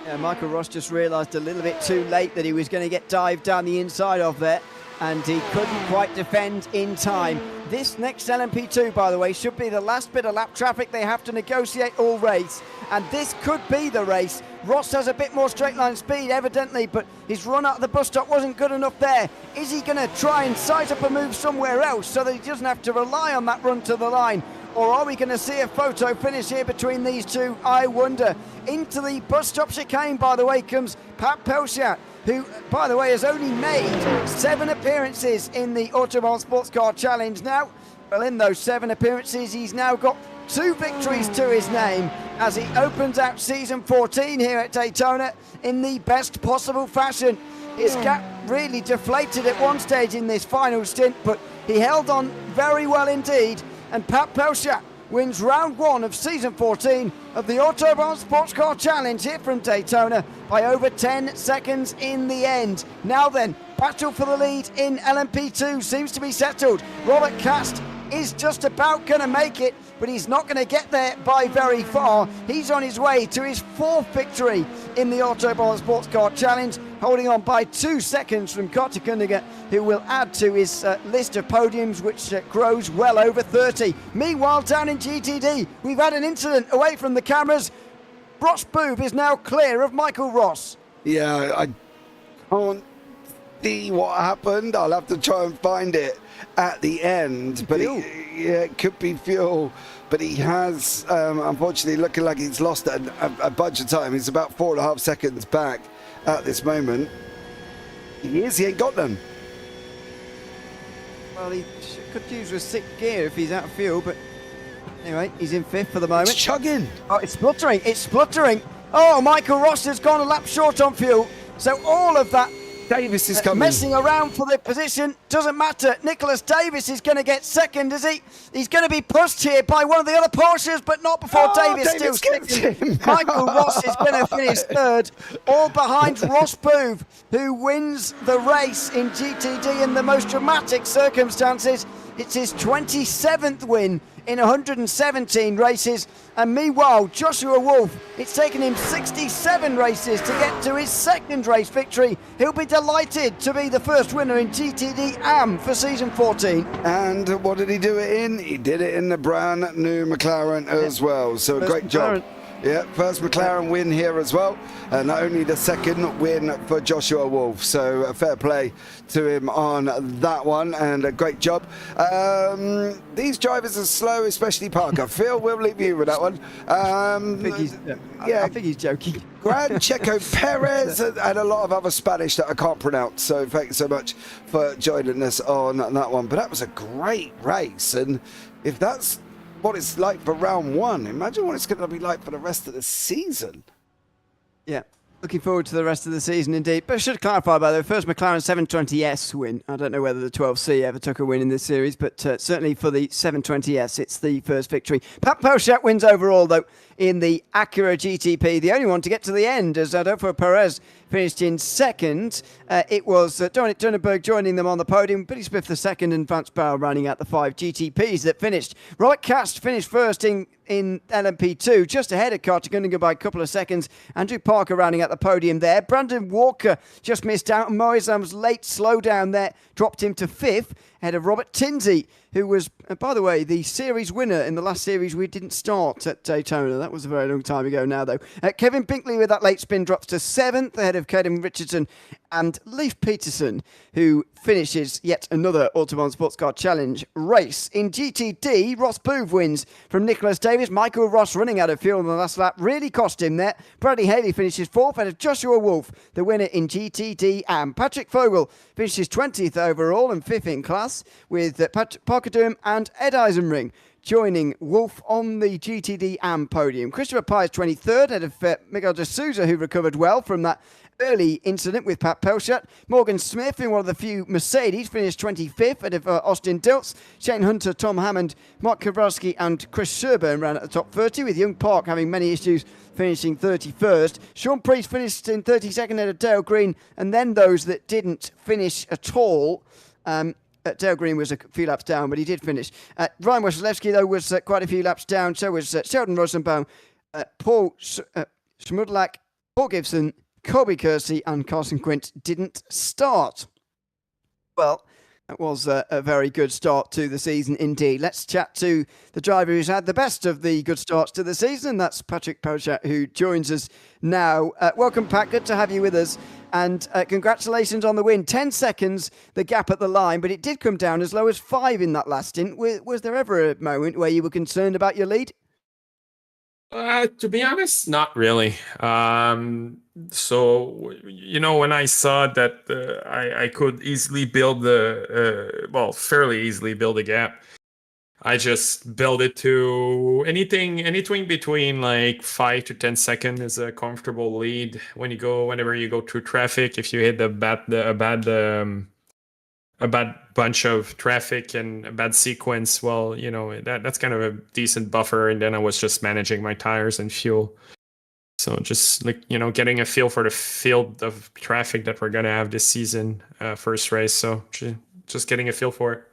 Yeah, Michael Ross just realised a little bit too late that he was going to get dived down the inside of there, and he couldn't quite defend in time. This next LMP2, by the way, should be the last bit of lap traffic they have to negotiate all race, and this could be the race. Ross has a bit more straight line speed, evidently, but his run out of the bus stop wasn't good enough there. Is he going to try and size up a move somewhere else so that he doesn't have to rely on that run to the line? Or are we going to see a photo finish here between these two? I wonder. Into the bus stop chicane, by the way, comes Pat Pelchat, who, by the way, has only made 7 appearances in the Autobahn Sportscar Challenge now. Well, in those 7 appearances, he's now got 2 victories to his name as he opens out season 14 here at Daytona in the best possible fashion. His gap really deflated at one stage in this final stint, but he held on very well indeed. And Pat Pelchat wins round 1 of season 14 of the Autobahn Sportscar Challenge here from Daytona by over 10 seconds in the end. Now then, battle for the lead in LMP2 seems to be settled. Robert Cast is just about going to make it, but he's not going to get there by very far. He's on his way to his 4th victory in the Autobahn Sportscar Challenge, holding on by 2 seconds from Kotta Kundiga, who will add to his list of podiums, which grows well over 30. Meanwhile, down in GTD, we've had an incident away from the cameras. Ross Booth is now clear of Michael Ross. Yeah, I can't see what happened. I'll have to try and find it at the end. But it could be fuel. But he has, unfortunately, looking like he's lost a bunch of time. He's about 4.5 seconds back at this moment. He ain't got them. Well, he could use a 6th gear if he's out of fuel, but Anyway, he's in 5th for the moment. It's chugging. Oh, it's spluttering. It's spluttering. Oh, Michael Ross has gone a lap short on fuel. So all of that Davis is coming. messing around for the position doesn't matter. Nicholas Davis is going to get second, is he? He's going to be pushed here by one of the other Porsches, but not before Davis still sticking. Michael Ross is going to finish third, all behind Ross Booth, who wins the race in GTD in the most dramatic circumstances. It's his 27th win in 117 races, and meanwhile Joshua Wolf, it's taken him 67 races to get to his second race victory. He'll be delighted to be the first winner in GTD AM for season 14. And what did he do it in? He did it in the brand new McLaren as well, so a great job. Yeah, first McLaren win here as well, and only the second win for Joshua Wolf. So fair play to him on that one, and a great job. These drivers are slow, especially Parker. Phil, we'll leave you with that one. I think he's joking. Gran Checo Perez and a lot of other Spanish that I can't pronounce. So thanks so much for joining us on that one. But that was a great race, and if that's what it's like for round one, imagine what it's going to be like for the rest of the season. Yeah, looking forward to the rest of the season indeed. But I should clarify, by the way, first McLaren 720S win. I don't know whether the 12C ever took a win in this series, but certainly for the 720S, it's the first victory. Pat Pelchat wins overall, though, in the Acura GTP, the only one to get to the end, as Adolfo Perez finished in second. It was Dominic Dunneberg joining them on the podium, Billy Smith the second, and Vance Bauer running out the 5 GTPs that finished. Robert Cast finished first in LMP2, just ahead of Carter Gunninger by a couple of seconds. Andrew Parker rounding out the podium there. Brandon Walker just missed out, and Moisam's late slowdown there dropped him to 5th, ahead of Robert Tinsey, who was, by the way, the series winner in the last series we didn't start at Daytona. That was a very long time ago now, though. Kevin Binkley with that late spin drops to 7th, ahead of Caden Richardson and Leif Peterson, who finishes yet another Autobahn Sportscar Challenge race. In GTD, Ross Booth wins from Nicholas Davis. Michael Ross running out of fuel in the last lap really cost him there. Bradley Haley finishes 4th, ahead of Joshua Wolf, the winner in GTD. And Patrick Fogel finishes 20th overall and 5th in class, with Parker Durham and Ed Eisenring joining Wolf on the GTD AM podium. Christopher Pye is 23rd, ahead of Miguel de Souza, who recovered well from that early incident with Pat Pelchat. Morgan Smith, in one of the few Mercedes, finished 25th, ahead of Austin Diltz. Shane Hunter, Tom Hammond, Mark Kowalski and Chris Sherburn ran at the top 30, with Young Park having many issues, finishing 31st. Sean Priest finished in 32nd, ahead of Dale Green, and then those that didn't finish at all. Dale Green was a few laps down, but he did finish. Ryan Wasilewski, though, was quite a few laps down. So was Sheldon Rosenbaum, Paul Schmudlak, Paul Gibson, Colby Kersey and Carson Quint didn't start. Well, that was a very good start to the season indeed. Let's chat to the driver who's had the best of the good starts to the season, and that's Patrick Pelchat, who joins us now. Welcome, Pat. Good to have you with us. And congratulations on the win. 10 seconds, the gap at the line, but it did come down as low as 5 in that last stint. Was there ever a moment where you were concerned about your lead? To be honest, not really. So, when I saw that I could easily build fairly easily build a gap, I just build it to anything between like 5 to 10 seconds is a comfortable lead. Whenever you go through traffic, if you hit a bad bunch of traffic and a bad sequence, that's kind of a decent buffer. And then I was just managing my tires and fuel. So just getting a feel for the field of traffic that we're going to have this season, first race. So just getting a feel for it.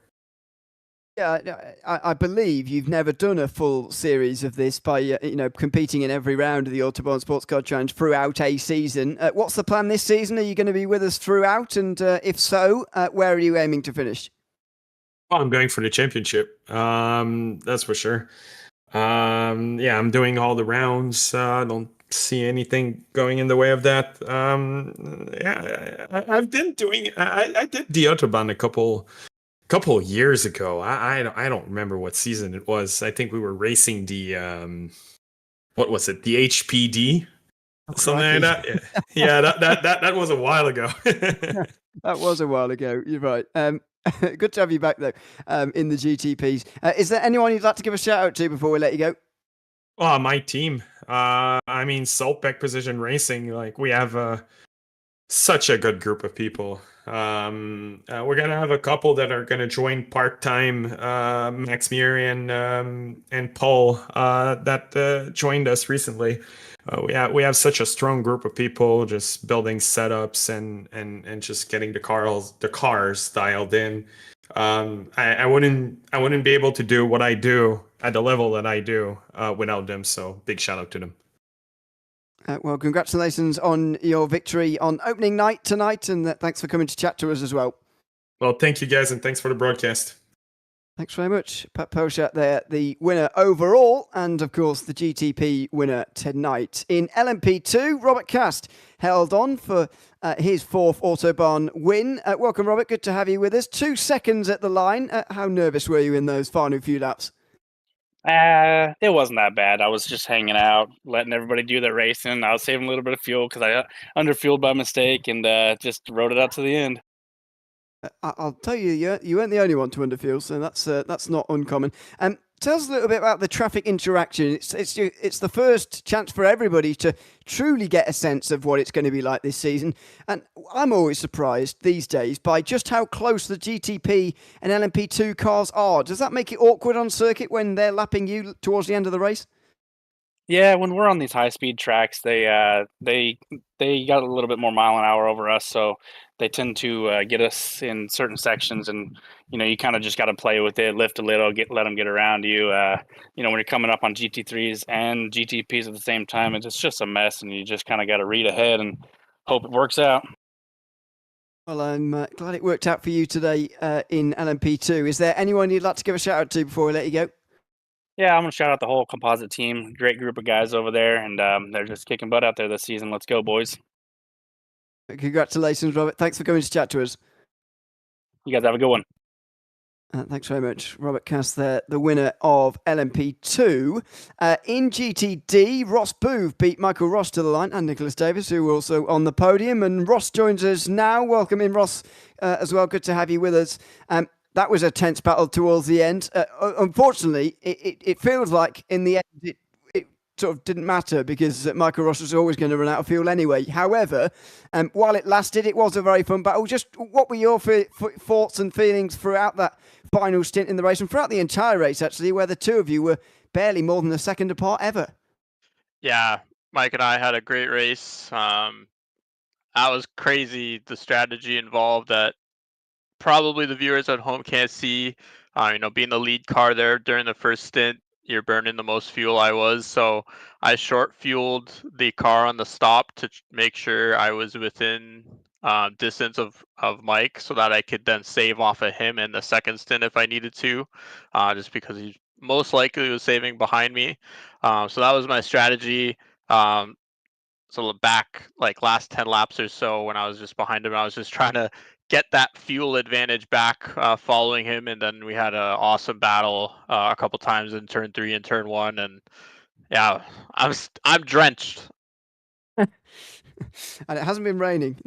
Yeah, I believe you've never done a full series of this by, competing in every round of the Autobahn Sportscar Challenge throughout a season. What's the plan this season? Are you going to be with us throughout? And if so, where are you aiming to finish? Well, I'm going for the championship. That's for sure. I'm doing all the rounds. I don't see anything going in the way of that. I've been doing. I did the Autobahn a couple of years ago. I don't remember what season it was. I think we were racing the what was it? The HPD, something like that. Yeah, that was a while ago. That was a while ago. You're right. Good to have you back, though, in the GTPs. Is there anyone you'd like to give a shout out to before we let you go? Oh, my team. I mean, Saltback Precision Racing. Like, we have such a good group of people. We're gonna have a couple that are gonna join part time. Max Muir and Paul that joined us recently. We have such a strong group of people just building setups and just getting the cars dialed in. I wouldn't be able to do what I do at the level that I do without them. So big shout out to them. Well, congratulations on your victory on opening night tonight, and thanks for coming to chat to us as well. Well, thank you guys, and thanks for the broadcast. Thanks very much. Pat Poshat there, the winner overall, and of course the GTP winner tonight. In LMP2, Robert Cast held on for his fourth Autobahn win. Welcome, Robert. Good to have you with us. 2 seconds at the line. How nervous were you in those final few laps? It wasn't that bad. I was just hanging out, letting everybody do their racing. I was saving a little bit of fuel because I underfueled by mistake and just rode it out to the end. I'll tell you, you weren't the only one to underfuel, so that's not uncommon. Tell us a little bit about the traffic interaction. It's the first chance for everybody to truly get a sense of what it's going to be like this season. And I'm always surprised these days by just how close the GTP and LMP2 cars are. Does that make it awkward on circuit when they're lapping you towards the end of the race? Yeah, when we're on these high-speed tracks, they got a little bit more mile an hour over us, so they tend to get us in certain sections, and you kind of just got to play with it, lift a little, let them get around you. When you're coming up on GT3s and GTPs at the same time, it's just a mess, and you just kind of got to read ahead and hope it works out. Well, I'm glad it worked out for you today in LMP2. Is there anyone you'd like to give a shout out to before we let you go? Yeah, I'm going to shout out the whole composite team. Great group of guys over there, and they're just kicking butt out there this season. Let's go, boys. Congratulations, Robert. Thanks for coming to chat to us. You guys have a good one. Thanks very much. Robert Cass there, the winner of LMP2. In GTD, Ross Booth beat Michael Ross to the line and Nicholas Davis, who were also on the podium. And Ross joins us now. Welcome in, Ross, as well. Good to have you with us. That was a tense battle towards the end. Unfortunately, it feels like in the end it sort of didn't matter because Michael Ross was always going to run out of fuel anyway. However, while it lasted, it was a very fun battle. Just what were your thoughts and feelings throughout that final stint in the race and throughout the entire race, actually, where the two of you were barely more than a second apart ever? Yeah, Mike and I had a great race. That was crazy, the strategy involved that probably the viewers at home can't see. Being the lead car there during the first stint, you're burning the most fuel. I was, so I short fueled the car on the stop to make sure I was within distance of Mike, so that I could then save off of him in the second stint if I needed to, just because he most likely was saving behind me. So that was my strategy. So back like last 10 laps or so when I was just behind him, I was just trying to get that fuel advantage back following him. And then we had an awesome battle a couple times in turn 3 and turn 1. And yeah, I'm drenched. And it hasn't been raining.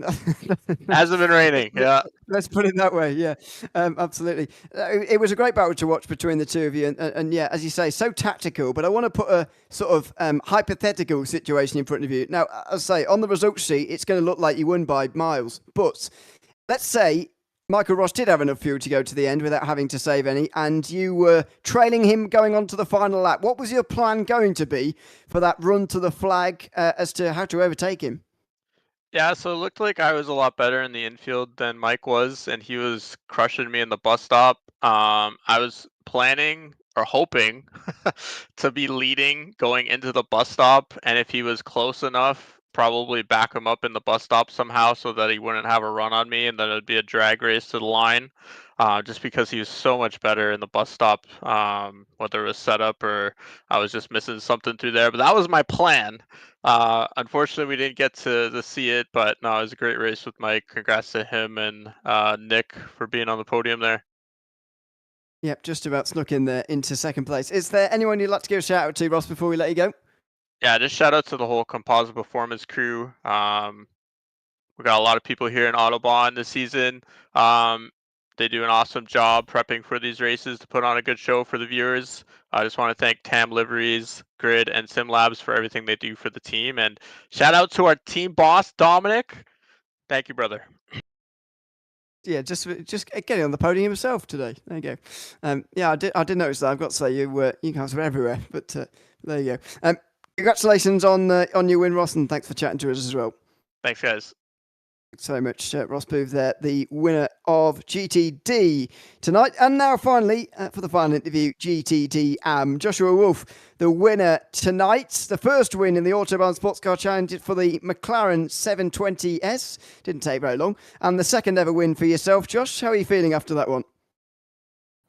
Hasn't been raining, yeah. Let's put it that way, yeah. Absolutely. It was a great battle to watch between the two of you. And yeah, as you say, so tactical. But I want to put a sort of hypothetical situation in front of you. Now, as I say, on the results sheet, it's going to look like you won by miles. But let's say Michael Ross did have enough fuel to go to the end without having to save any, and you were trailing him going on to the final lap. What was your plan going to be for that run to the flag as to how to overtake him? Yeah, so it looked like I was a lot better in the infield than Mike was, and he was crushing me in the bus stop. I was planning or hoping to be leading going into the bus stop, and if he was close enough, probably back him up in the bus stop somehow so that he wouldn't have a run on me, and then it'd be a drag race to the line. Just because he was so much better in the bus stop, whether it was setup or I was just missing something through there. But that was my plan. Unfortunately, we didn't get to see it, but no, it was a great race with Mike. Congrats to him and Nick for being on the podium there. Yep, just about snuck in there into second place. Is there anyone you'd like to give a shout out to, Ross, before we let you go? Yeah, just shout out to the whole Composite Performance crew. We got a lot of people here in Autobahn this season. They do an awesome job prepping for these races to put on a good show for the viewers. I just want to thank Tam Liveries, Grid, and Sim Labs for everything they do for the team. And shout out to our team boss, Dominic. Thank you, brother. Yeah, just getting on the podium himself today. There you go. Yeah, I did notice that. I've got to say you guys were everywhere, but there you go. Congratulations on your win, Ross, and thanks for chatting to us as well. Thanks, guys. Thanks so much, Ross Booth there, the winner of GTD tonight. And now finally, for the final interview, GTD Joshua Wolf, the winner tonight. The first win in the Autobahn Sportscar Challenge for the McLaren 720S. Didn't take very long. And the second ever win for yourself, Josh. How are you feeling after that one?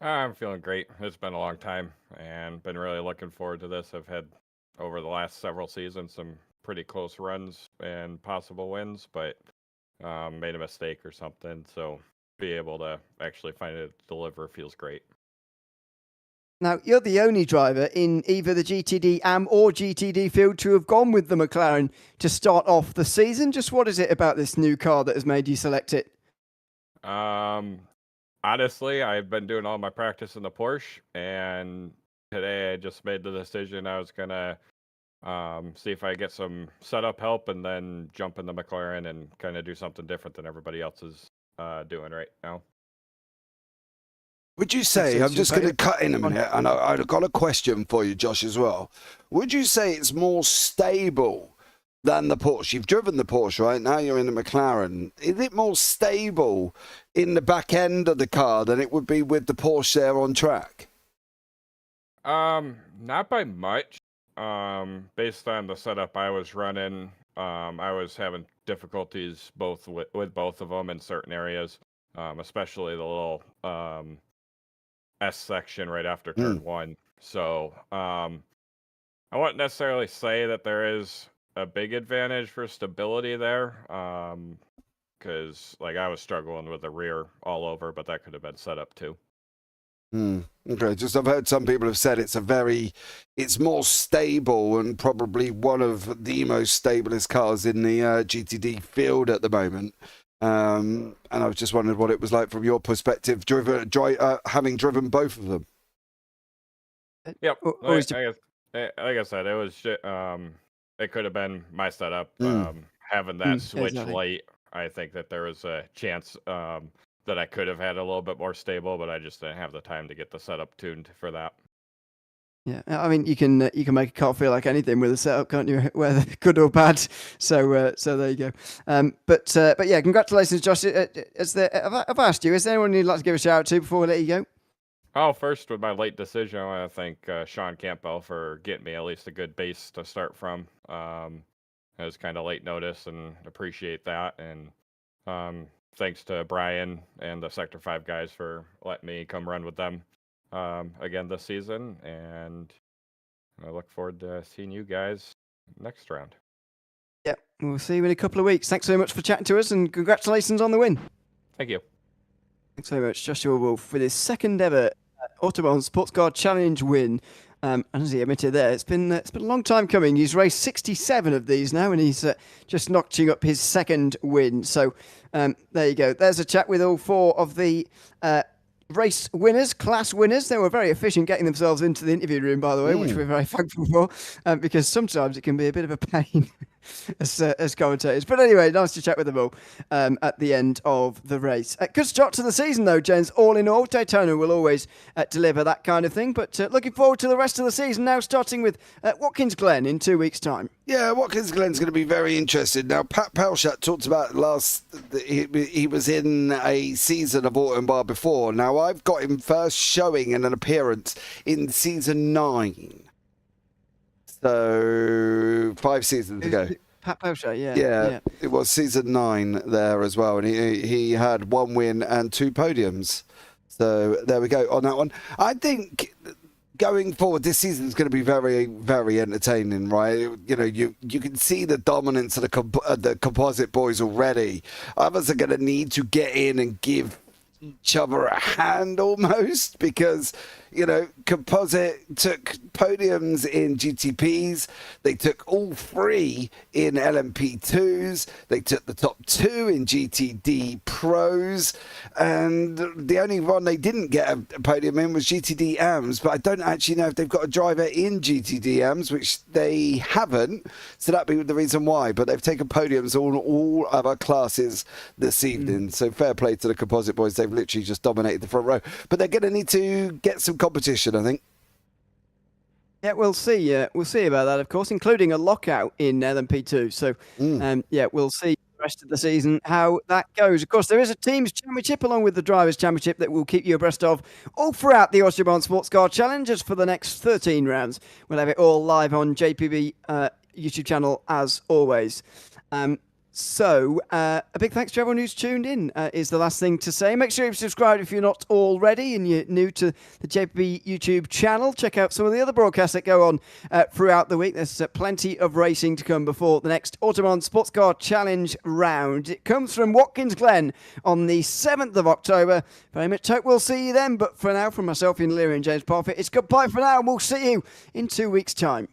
I'm feeling great. It's been a long time and been really looking forward to this. I've had, over the last several seasons, some pretty close runs and possible wins, but made a mistake or something. So be able to actually find it deliver feels great. Now, you're the only driver in either the GTD AM or GTD field to have gone with the McLaren to start off the season. Just what is it about this new car that has made you select it? Honestly, I've been doing all my practice in the Porsche, and today I just made the decision I was going to see if I get some setup help and then jump in the McLaren and kind of do something different than everybody else is doing right now. Would you say, I'm just going to cut in a minute, and I've got a question for you, Josh, as well. Would you say it's more stable than the Porsche? You've driven the Porsche, right? Now you're in the McLaren. Is it more stable in the back end of the car than it would be with the Porsche there on track? Not by much. Based on the setup I was running, I was having difficulties with both of them in certain areas, especially the little S section right after turn one. So I wouldn't necessarily say that there is a big advantage for stability there, because like I was struggling with the rear all over, but that could have been set up too. Okay, just I've heard some people have said it's more stable and probably one of the most stablest cars in the GTD field at the moment. And I was just wondering what it was like from your perspective, having driven both of them. Yep, like I said, it was it could have been my setup. Having that switch late, I think that there was a chance that I could have had a little bit more stable, but I just didn't have the time to get the setup tuned for that. Yeah, I mean, you can make a car feel like anything with a setup, can't you? Whether good or bad. So there you go. But yeah, congratulations, Josh. I've asked you, is there anyone you'd like to give a shout out to before we let you go? Oh, first, with my late decision, I want to thank Sean Campbell for getting me at least a good base to start from. It was kind of late notice, and appreciate that. And thanks to Brian and the Sector 5 guys for letting me come run with them again this season. And I look forward to seeing you guys next round. Yeah, we'll see you in a couple of weeks. Thanks very much for chatting to us, and congratulations on the win. Thank you. Thanks very much, Joshua Wolf, with his second ever Autobahn Sportscar Challenge win. And as he admitted there, it's been a long time coming. He's raced 67 of these now, and he's just notching up his second win. So there you go. There's a chat with all four of the race winners, class winners. They were very efficient getting themselves into the interview room, by the way, which we're very thankful for, because sometimes it can be a bit of a pain as commentators. But anyway, nice to chat with them all at the end of the race. Good start to the season, though, gents. All in all, Daytona will always deliver that kind of thing. But looking forward to the rest of the season now, starting with Watkins Glen in 2 weeks' time. Yeah, Watkins Glen's going to be very interesting. Now, Pat Palshat talked about he was in a season of Autobahn before. Now, I've got him first showing in an appearance in season 9. So 5 seasons ago. Pat Palshat, yeah. It was season 9 there as well. And he had 1 win and 2 podiums. So there we go on that one. I think going forward, this season is going to be very, very entertaining, right? You know, you can see the dominance of the composite boys already. Others are going to need to get in and give each other a hand almost, because Composite took podiums in GTPs. They took all 3 in LMP2s. They took the top 2 in GTD Pros. And the only one they didn't get a podium in was GTD AMS. But I don't actually know if they've got a driver in GTD AMS, which they haven't. So that'd be the reason why. But they've taken podiums on all other classes this evening. So fair play to the Composite boys. They've literally just dominated the front row. But they're going to need to get some competition, I think. Yeah, we'll see. We'll see about that, of course, including a lockout in LMP2. So, we'll see the rest of the season how that goes. Of course, there is a Teams Championship along with the Drivers' Championship that we'll keep you abreast of all throughout the Autobahn Sportscar Challenges for the next 13 rounds. We'll have it all live on JPB YouTube channel as always. So, a big thanks to everyone who's tuned in is the last thing to say. Make sure you've subscribed if you're not already and you're new to the JPB YouTube channel. Check out some of the other broadcasts that go on throughout the week. There's plenty of racing to come before the next Autobahn Sportscar Challenge round. It comes from Watkins Glen on the 7th of October. Very much hope we'll see you then. But for now, from myself, Ian Leary and James Parfitt, it's goodbye for now, and we'll see you in 2 weeks' time.